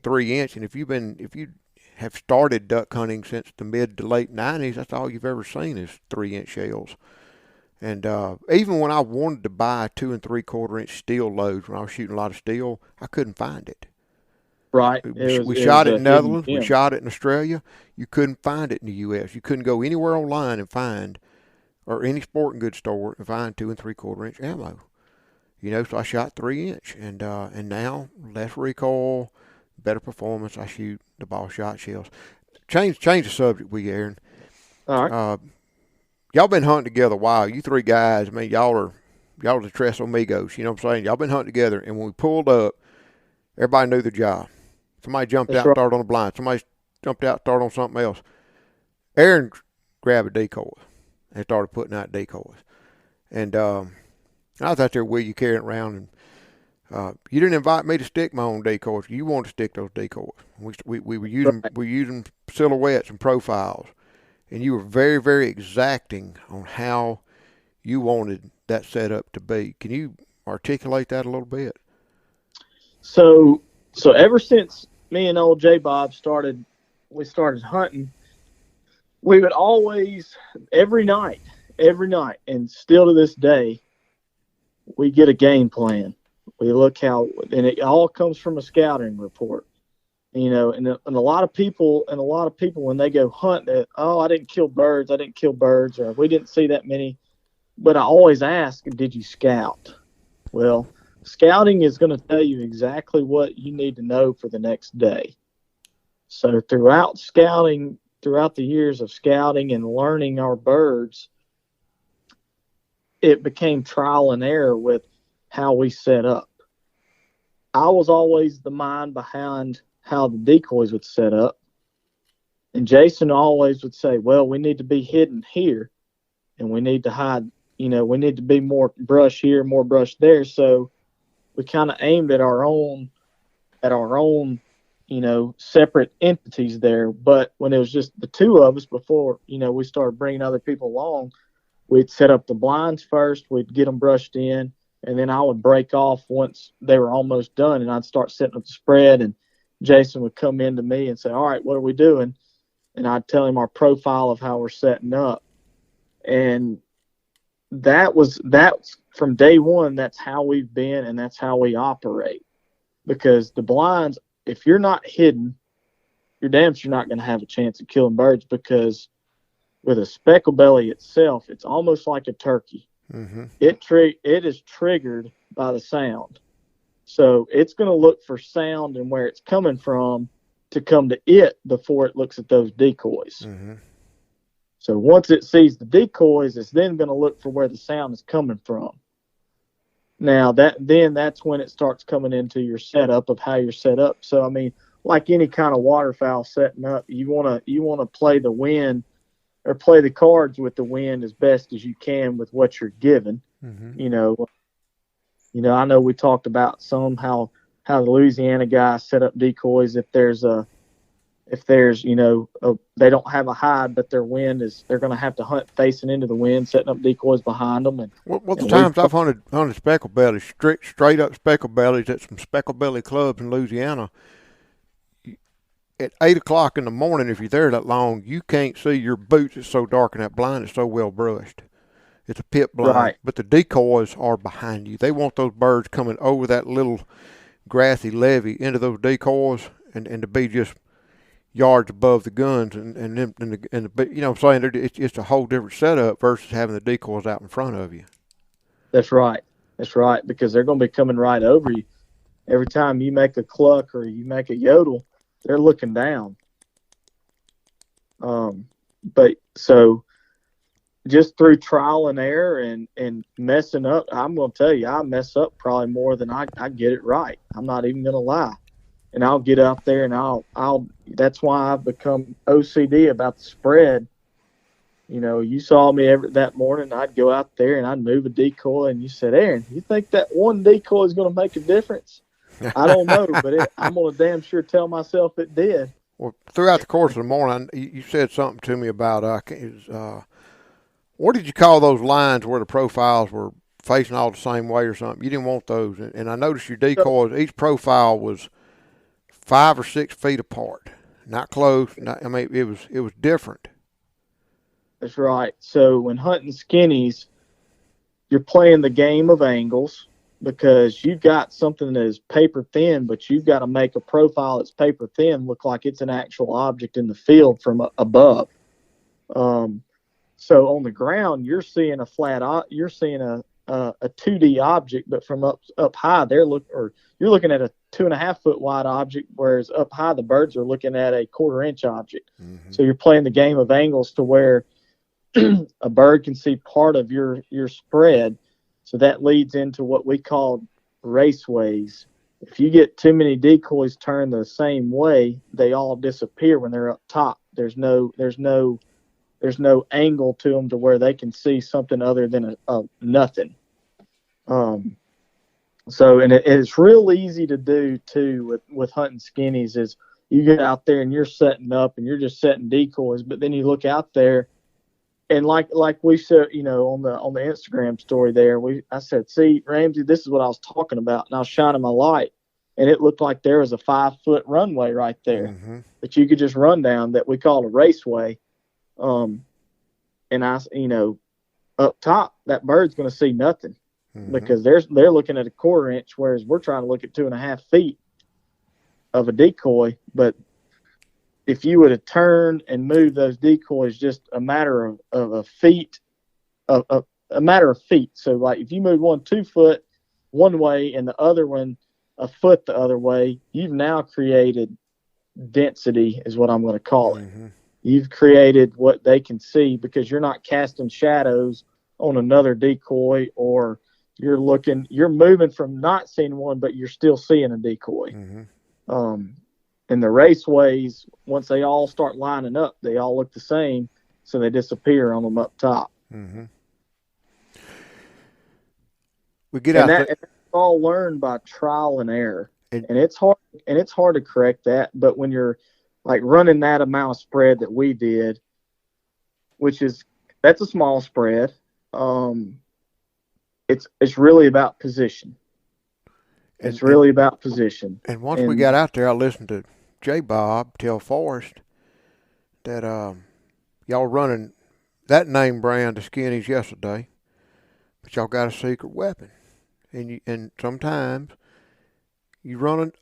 3-inch, and if you have started duck hunting since the mid to late 90s, that's all you've ever seen is 3-inch shells. And even when I wanted to buy 2 3/4 inch steel loads, when I was shooting a lot of steel, I couldn't find it. Right. We shot it in Netherlands. We shot it in Australia. You couldn't find it in the U.S. You couldn't go anywhere online and find, or any sporting goods store and find 2 3/4 inch ammo. You know, so I shot 3-inch, and now less recoil, better performance. I shoot the ball shot shells. Change the subject, Aaron. All right. Y'all been hunting together a while. You three guys, I mean, y'all are the Tres Amigos. You know what I'm saying? Y'all been hunting together, and when we pulled up, everybody knew the job. Somebody jumped out and started on a blind. Somebody jumped out and started on something else. Aaron grabbed a decoy and started putting out decoys. And I was out there with you carrying it around, and you didn't invite me to stick my own decoys. You wanted to stick those decoys. We were using silhouettes and profiles, and you were very, very exacting on how you wanted that setup to be. Can you articulate that a little bit? So ever since me and old J Bob started hunting, we would always, every night, and still to this day, we get a game plan. We look how, and it all comes from a scouting report. And a lot of people, when they go hunt, oh, I didn't kill birds, or we didn't see that many. But I always ask, did you scout? Well, scouting is going to tell you exactly what you need to know for the next day. So throughout the years of scouting and learning our birds, it became trial and error with how we set up. I was always the mind behind how the decoys would set up. And Jason always would say, well, we need to be hidden here and we need to hide, we need to be more brush here, more brush there. So we kind of aimed at our own, separate entities there. But when it was just the two of us before, we started bringing other people along, we'd set up the blinds first, we'd get them brushed in, and then I would break off once they were almost done, and I'd start setting up the spread, and Jason would come in to me and say, all right, what are we doing? And I'd tell him our profile of how we're setting up. And that's from day one, that's how we've been, and that's how we operate. Because the blinds, if you're not hidden, you're damn sure not going to have a chance of killing birds, because with a specklebelly itself, it's almost like a turkey. Mm-hmm. It is triggered by the sound. So it's going to look for sound and where it's coming from to come to it before it looks at those decoys. Mm-hmm. So once it sees the decoys, it's then going to look for where the sound is coming from. Now that's when it starts coming into your setup of how you're set up. So I mean, like any kind of waterfowl setting up, you want to play the wind or play the cards with the wind as best as you can with what you're given. Mm-hmm. I know we talked about how the Louisiana guys set up decoys if they don't have a hide, but their wind is, they're going to have to hunt facing into the wind, setting up decoys behind them. And the times I've hunted specklebellies, straight up specklebellies at some specklebelly clubs in Louisiana, at 8 o'clock in the morning, if you're there that long, you can't see your boots. It's so dark and that blind is so well brushed. It's a pit blind, right. But the decoys are behind you. They want those birds coming over that little grassy levee into those decoys and to be just yards above the guns and you know what I'm saying? It's a whole different setup versus having the decoys out in front of you. That's right, because they're going to be coming right over you. Every time you make a cluck or you make a yodel, they're looking down. But so just through trial and error and messing up, I'm going to tell you, I mess up probably more than I get it right. I'm not even going to lie. And I'll get out there and that's why I've become OCD about the spread. You saw me that morning, I'd go out there and I'd move a decoy, and you said, Aaron, you think that one decoy is going to make a difference? I don't know, but I'm going to damn sure tell myself it did. Well, throughout the course of the morning, you said something to me about, what did you call those lines where the profiles were facing all the same way or something? You didn't want those. And I noticed your decoys, each profile was 5 or 6 feet apart. Not close. It was different. That's right. So when hunting skinnies, you're playing the game of angles, because you've got something that is paper thin, but you've got to make a profile that's paper thin look like it's an actual object in the field from above. So on the ground, you're seeing a 2D object, but from up high, you're looking at a 2.5 foot wide object, whereas up high the birds are looking at a 1/4 inch object. Mm-hmm. So you're playing the game of angles to where a bird can see part of your spread. So that leads into what we call raceways. If you get too many decoys turned the same way, they all disappear when they're up top. There's no angle to them to where they can see something other than a nothing. So it's real easy to do too with hunting skinnies. Is you get out there and you're setting up and you're just setting decoys, but then you look out there. And like we said, on the Instagram story there, I said, see, Ramsey, this is what I was talking about. And I was shining my light, and it looked like there was a 5 foot runway right there, mm-hmm. that you could just run down, that we call a raceway. And up top, that bird's going to see nothing because they're looking at a 1/4 inch, whereas we're trying to look at 2.5 feet of a decoy. But if you would have turned and moved those decoys just a matter of a feet, a matter of feet. So like if you move one 2 foot one way and the other one a foot the other way, you've now created density, is what I'm going to call it. You've created what they can see because you're not casting shadows on another decoy, or you're moving from not seeing one, but you're still seeing a decoy. And the raceways, once they all start lining up, they all look the same, so they disappear on them up top. We get out there. It's all learned by trial and error, and it's hard. And it's hard to correct that. But when you're like running that amount of spread that we did, that's a small spread. It's really about position. It's really about position. And once we got out there, I listened to J. Bob tell Forrest that y'all running that name brand of skinnies yesterday, but y'all got a secret weapon. And sometimes you run an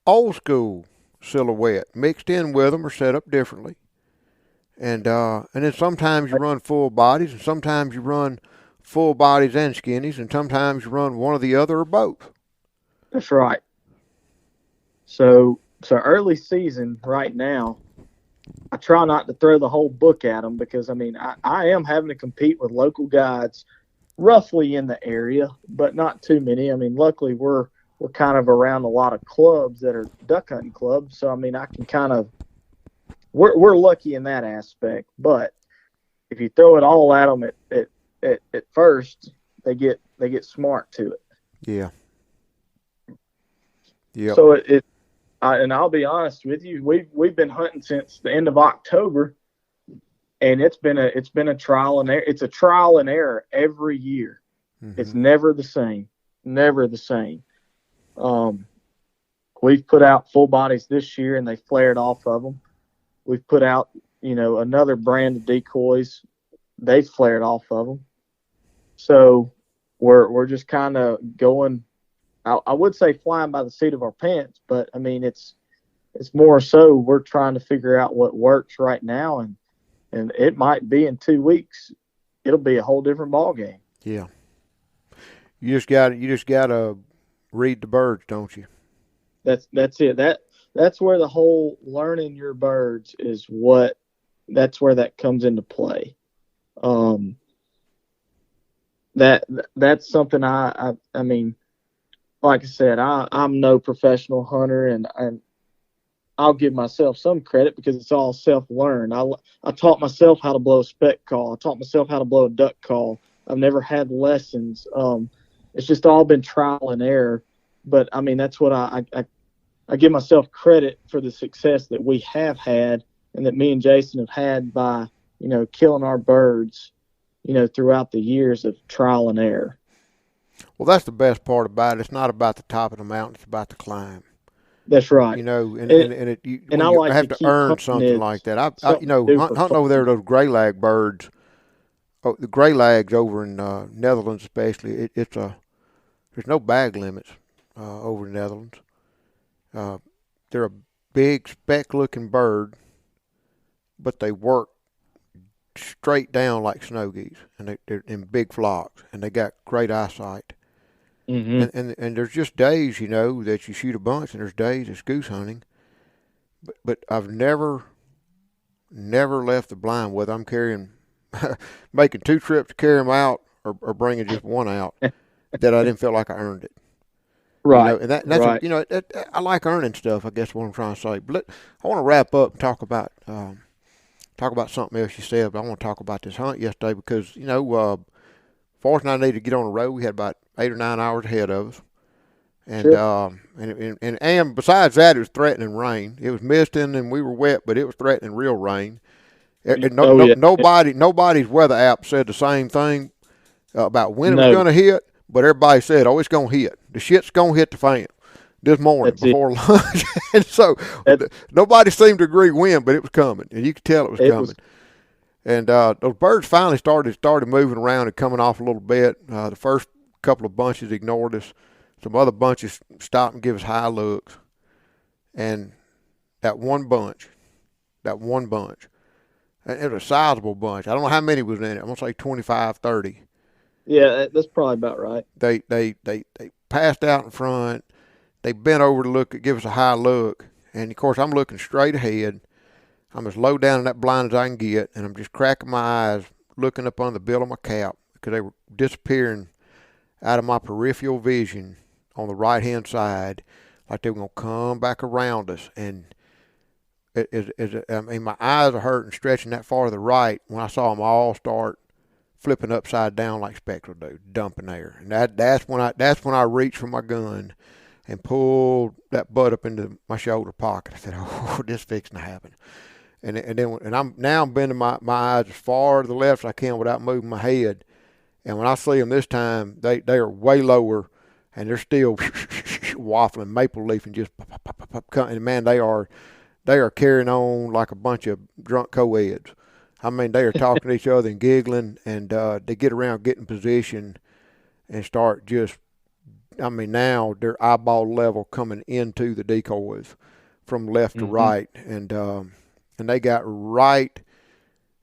old school silhouette mixed in with them or set up differently. And then sometimes you run full bodies, and sometimes you run full bodies and skinnies, and sometimes you run one or the other or both. That's right. So early season right now, I try not to throw the whole book at them because, I mean, I am having to compete with local guides roughly in the area, but not too many. I mean, luckily we're kind of around a lot of clubs that are duck hunting clubs. So, I mean, I can kind of, we're lucky in that aspect. But if you throw it all at them at first, they get smart to it. Yeah. Yeah. So and I'll be honest with you, we've been hunting since the end of October, and it's been a trial and error. It's a trial and error every year. It's never the same. Never the same. We've put out full bodies this year, and they flared off of them. We've put out, another brand of decoys. They flared off of them. So we're just kind of going. I would say flying by the seat of our pants, but I mean it's more so we're trying to figure out what works right now, and it might be in 2 weeks it'll be a whole different ball game. Yeah. You just gotta read the birds, don't you? That's it. That's where the whole learning your birds is that's where that comes into play. That's something I mean, like I said, I'm no professional hunter, and I'll give myself some credit because it's all self-learned. I taught myself how to blow a speck call. I taught myself how to blow a duck call. I've never had lessons. It's just all been trial and error. But, I mean, that's what I give myself credit for the success that we have had and that me and Jason have had by, killing our birds, throughout the years of trial and error. Well, that's the best part about it. It's not about the top of the mountain. It's about the climb. That's right. You have to earn something like that. Hunting over there, those gray lag birds, the gray lags over in Netherlands especially, there's no bag limits over in Netherlands. They're a big speck-looking bird, but they work straight down like snow geese, and they're in big flocks, and they got great eyesight. And there's just days, that you shoot a bunch, and there's days it's goose hunting. But I've never left the blind, whether I'm carrying, making 2 trips to carry them out or bringing just one out, that I didn't feel like I earned it. Right. And that's right. I like earning stuff, I guess what I'm trying to say. But I want to wrap up and talk about something else you said. But I want to talk about this hunt yesterday because, Forrest and I needed to get on the road. We had about 8 or 9 hours ahead of us. And sure. And besides that, it was threatening rain. It was misting and we were wet, but it was threatening real rain. Nobody's weather app said the same thing about when it was going to hit, but everybody said, it's going to hit. The shit's going to hit the fan this morning before lunch. And so nobody seemed to agree when, but it was coming, and you could tell it was coming. And those birds finally started moving around and coming off a little bit. The first couple of bunches ignored us. Some other bunches stopped and give us high looks. And that one bunch, and it was a sizable bunch. I don't know how many was in it. I'm going to say 25, 30. Yeah, that's probably about right. They passed out in front. They bent over to look, give us a high look. And, of course, I'm looking straight ahead. I'm as low down in that blind as I can get, and I'm just cracking my eyes, looking up on the bill of my cap because they were disappearing out of my peripheral vision on the right-hand side, like they were going to come back around us. And I mean, my eyes are hurting, stretching that far to the right when I saw them all start flipping upside down like speckled do, dumping air. And that's when I reached for my gun and pulled that butt up into my shoulder pocket. I said, "Oh, this fixing to happen." And I'm bending my eyes as far to the left as I can without moving my head. And when I see them this time, they are way lower, and they're still waffling, maple leaf, and just pop. And man, they are carrying on like a bunch of drunk co-eds. I mean, they are talking to each other and giggling, and they get around, get in position, and start just. I mean, now they're eyeball level coming into the decoys from left to right, and they got right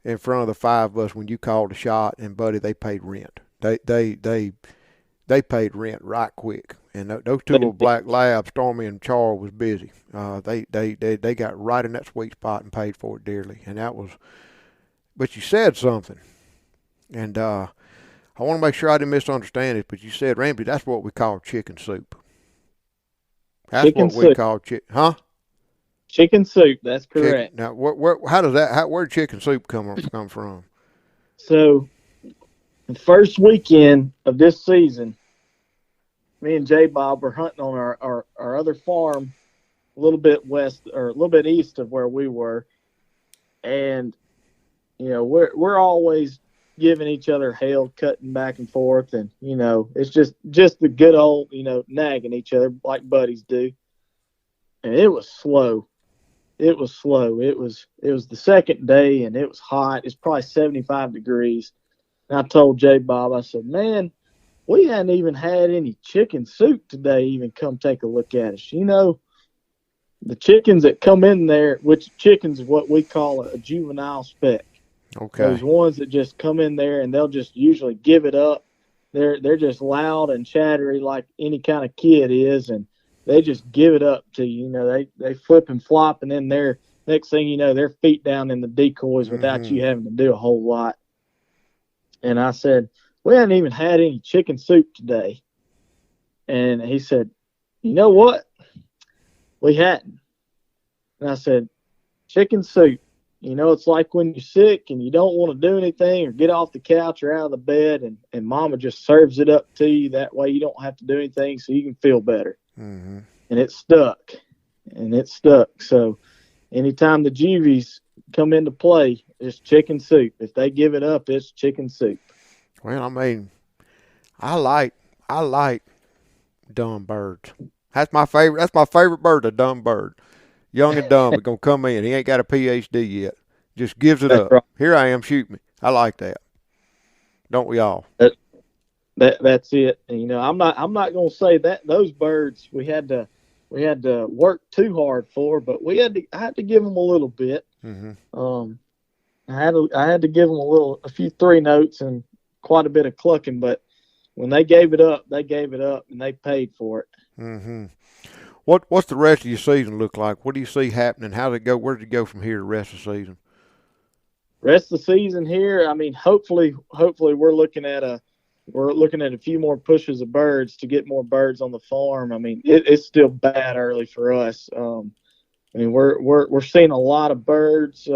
in front of the five of us when you called a shot, and buddy, they paid rent. They paid rent right quick. And those two little black labs, Stormy and Char, was busy. They got right in that sweet spot and paid for it dearly. And that was, but you said something, and I want to make sure I didn't misunderstand it. But you said, Ramsey, that's what we call chicken soup. That's chicken what soup. We call huh? Chicken soup. That's correct. Now, where did chicken soup come from? So, the first weekend of this season, me and J Bob were hunting on our other farm a little bit west or a little bit east of where we were. And, you know, we're always giving each other hell, cutting back and forth. And, you know, it's just the good old, you know, nagging each other like buddies do. And it was slow. It was the second day, and it was hot. It's probably 75 degrees. And I told J Bob, I said, man, we hadn't even had any chicken soup today even come take a look at us. You know, the chickens that come in there, which chickens is what we call a juvenile speck. Okay. Those ones that just come in there and they'll just usually give it up. They're just loud and chattery like any kind of kid is, and they just give it up to you. You know, they flip and flop, and then they're next thing you know, they're feet down in the decoys without you having to do a whole lot. And I said, we hadn't even had any chicken soup today. And he said, you know what? We hadn't. And I said, chicken soup. You know, it's like when you're sick and you don't want to do anything or get off the couch or out of the bed, and mama just serves it up to you. That way you don't have to do anything so you can feel better. And it stuck. So anytime the juvies come into play, it's chicken soup. If they give it up, it's chicken soup. Well, I mean, I like dumb birds. That's my favorite. That's my favorite bird, a dumb bird. Young and dumb, is gonna come in. He ain't got a PhD yet. Just gives it up. Right. Here I am, shoot me. I like that. Don't we all? That's it. And, you know, I'm not gonna say that those birds we had to work too hard for, but I had to give them a little bit. I had to give them a few 3 notes and quite a bit of clucking, but when they gave it up, and they paid for it. What's the rest of your season look like? What do you see happening? How did it go? Where did it go from here the rest of the season? Rest of the season here, I mean, hopefully we're looking at a few more pushes of birds to get more birds on the farm. I mean, it's still bad early for us. I mean, we're seeing a lot of birds.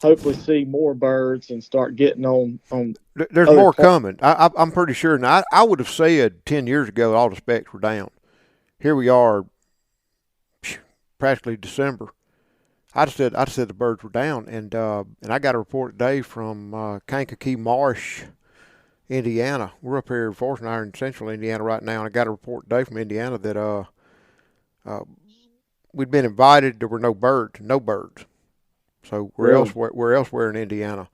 Hopefully see more birds and start getting on. There's more coming. I'm pretty sure. Now, I would have said 10 years ago all the specs were down. Here we are, practically December. I said the birds were down, and I got a report today from Kankakee Marsh, Indiana. We're up here, fortunately, in central Indiana right now, and I got a report today from Indiana that we'd been invited. There were no birds. So we're elsewhere in Indiana,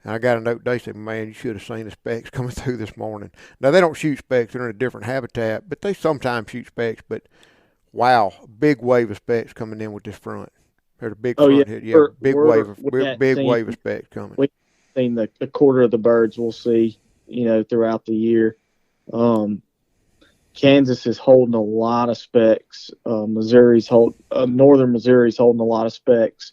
And I got a note, they said, man, you should have seen the specks coming through this morning. Now, they don't shoot specks. They're in a different habitat, but they sometimes shoot specks. But, wow, big wave of specks coming in with this front. There's a big front hit. Yeah, big wave of specks coming. We've seen a quarter of the birds we'll see, throughout the year. Kansas is holding a lot of specks. Northern Missouri's holding a lot of specks.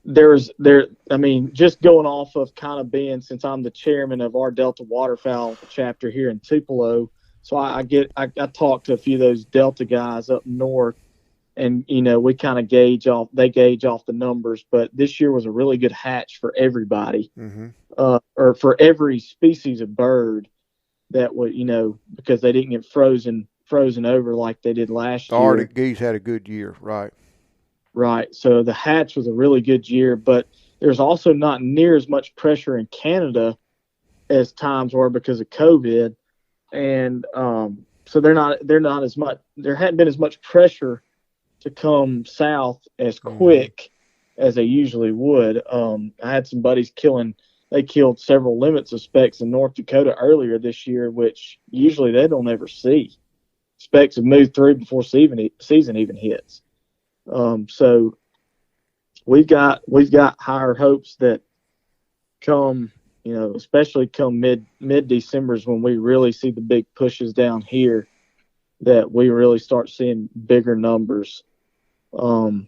Just going off of kind of being, since I'm the chairman of our Delta Waterfowl chapter here in Tupelo, so I talked to a few of those Delta guys up north, and we kind of gauge off the numbers. But this year was a really good hatch for everybody, or for every species of bird that would, because they didn't get frozen over like they did last year. The Arctic geese had a good year, right? Right. So the hatch was a really good year, but there's also not near as much pressure in Canada as times were because of COVID. And so they're not as much, there hadn't been as much pressure to come south as quick as they usually would. I had some buddies they killed several limits of specks in North Dakota earlier this year, which usually they don't ever see. Specks have moved through before season even hits. So we've got higher hopes that come, especially come mid-December is when we really see the big pushes down here, that we really start seeing bigger numbers. We've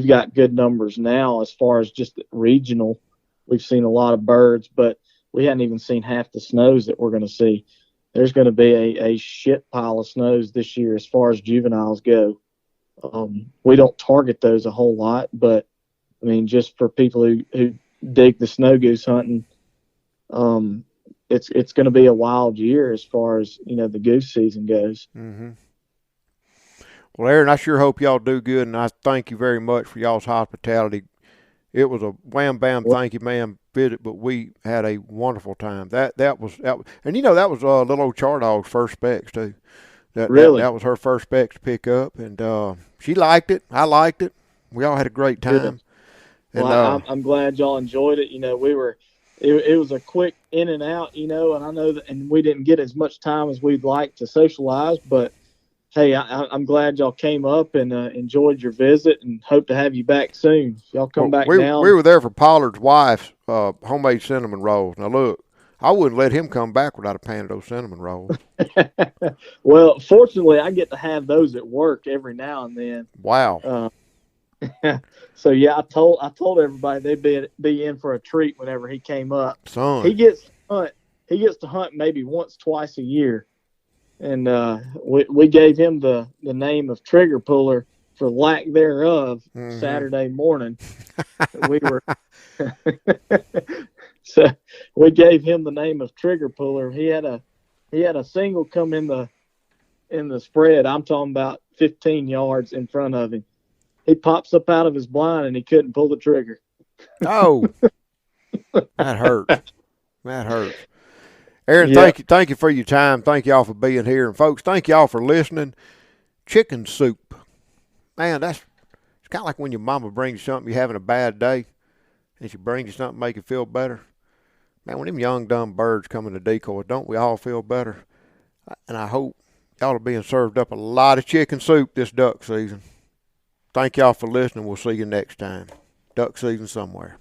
got good numbers now as far as just regional. We've seen a lot of birds, but we hadn't even seen half the snows that we're going to see. There's going to be a shit pile of snows this year as far as juveniles go. We don't target those a whole lot, but just for people who dig the snow goose hunting, it's going to be a wild year as far as the goose season goes. Mm-hmm. Well, Aaron, I sure hope y'all do good, and I thank you very much for y'all's hospitality. It was a wham bam, thank you, ma'am visit, but we had a wonderful time. That was, and that was little old Char Dog's first specs too. That was her first specs to pick up, and she liked it. I liked it. We all had a great time. Well, I'm glad y'all enjoyed it. It was a quick in and out, and I know that, and we didn't get as much time as we'd like to socialize, but hey, I'm glad y'all came up and enjoyed your visit, and hope to have you back soon. Y'all come back down. We were there for Pollard's wife's homemade cinnamon rolls. Now, look, I wouldn't let him come back without a pan of those cinnamon rolls. Well, fortunately, I get to have those at work every now and then. Wow. So, yeah, I told everybody they'd be in for a treat whenever he came up. Son. He gets to hunt maybe once, twice a year. And we gave him the name of Trigger Puller for lack thereof. Saturday morning. So we gave him the name of Trigger Puller. He had a single come in the spread. I'm talking about 15 yards in front of him. He pops up out of his blind and he couldn't pull the trigger. Oh, that hurts. That hurts. Aaron, thank you for your time. Thank y'all for being here. And folks, thank y'all for listening. Chicken soup. Man, it's kind of like when your mama brings you something, you're having a bad day, and she brings you something to make you feel better. Man, when them young, dumb birds come in the decoy, don't we all feel better? And I hope y'all are being served up a lot of chicken soup this duck season. Thank y'all for listening. We'll see you next time. Duck season somewhere.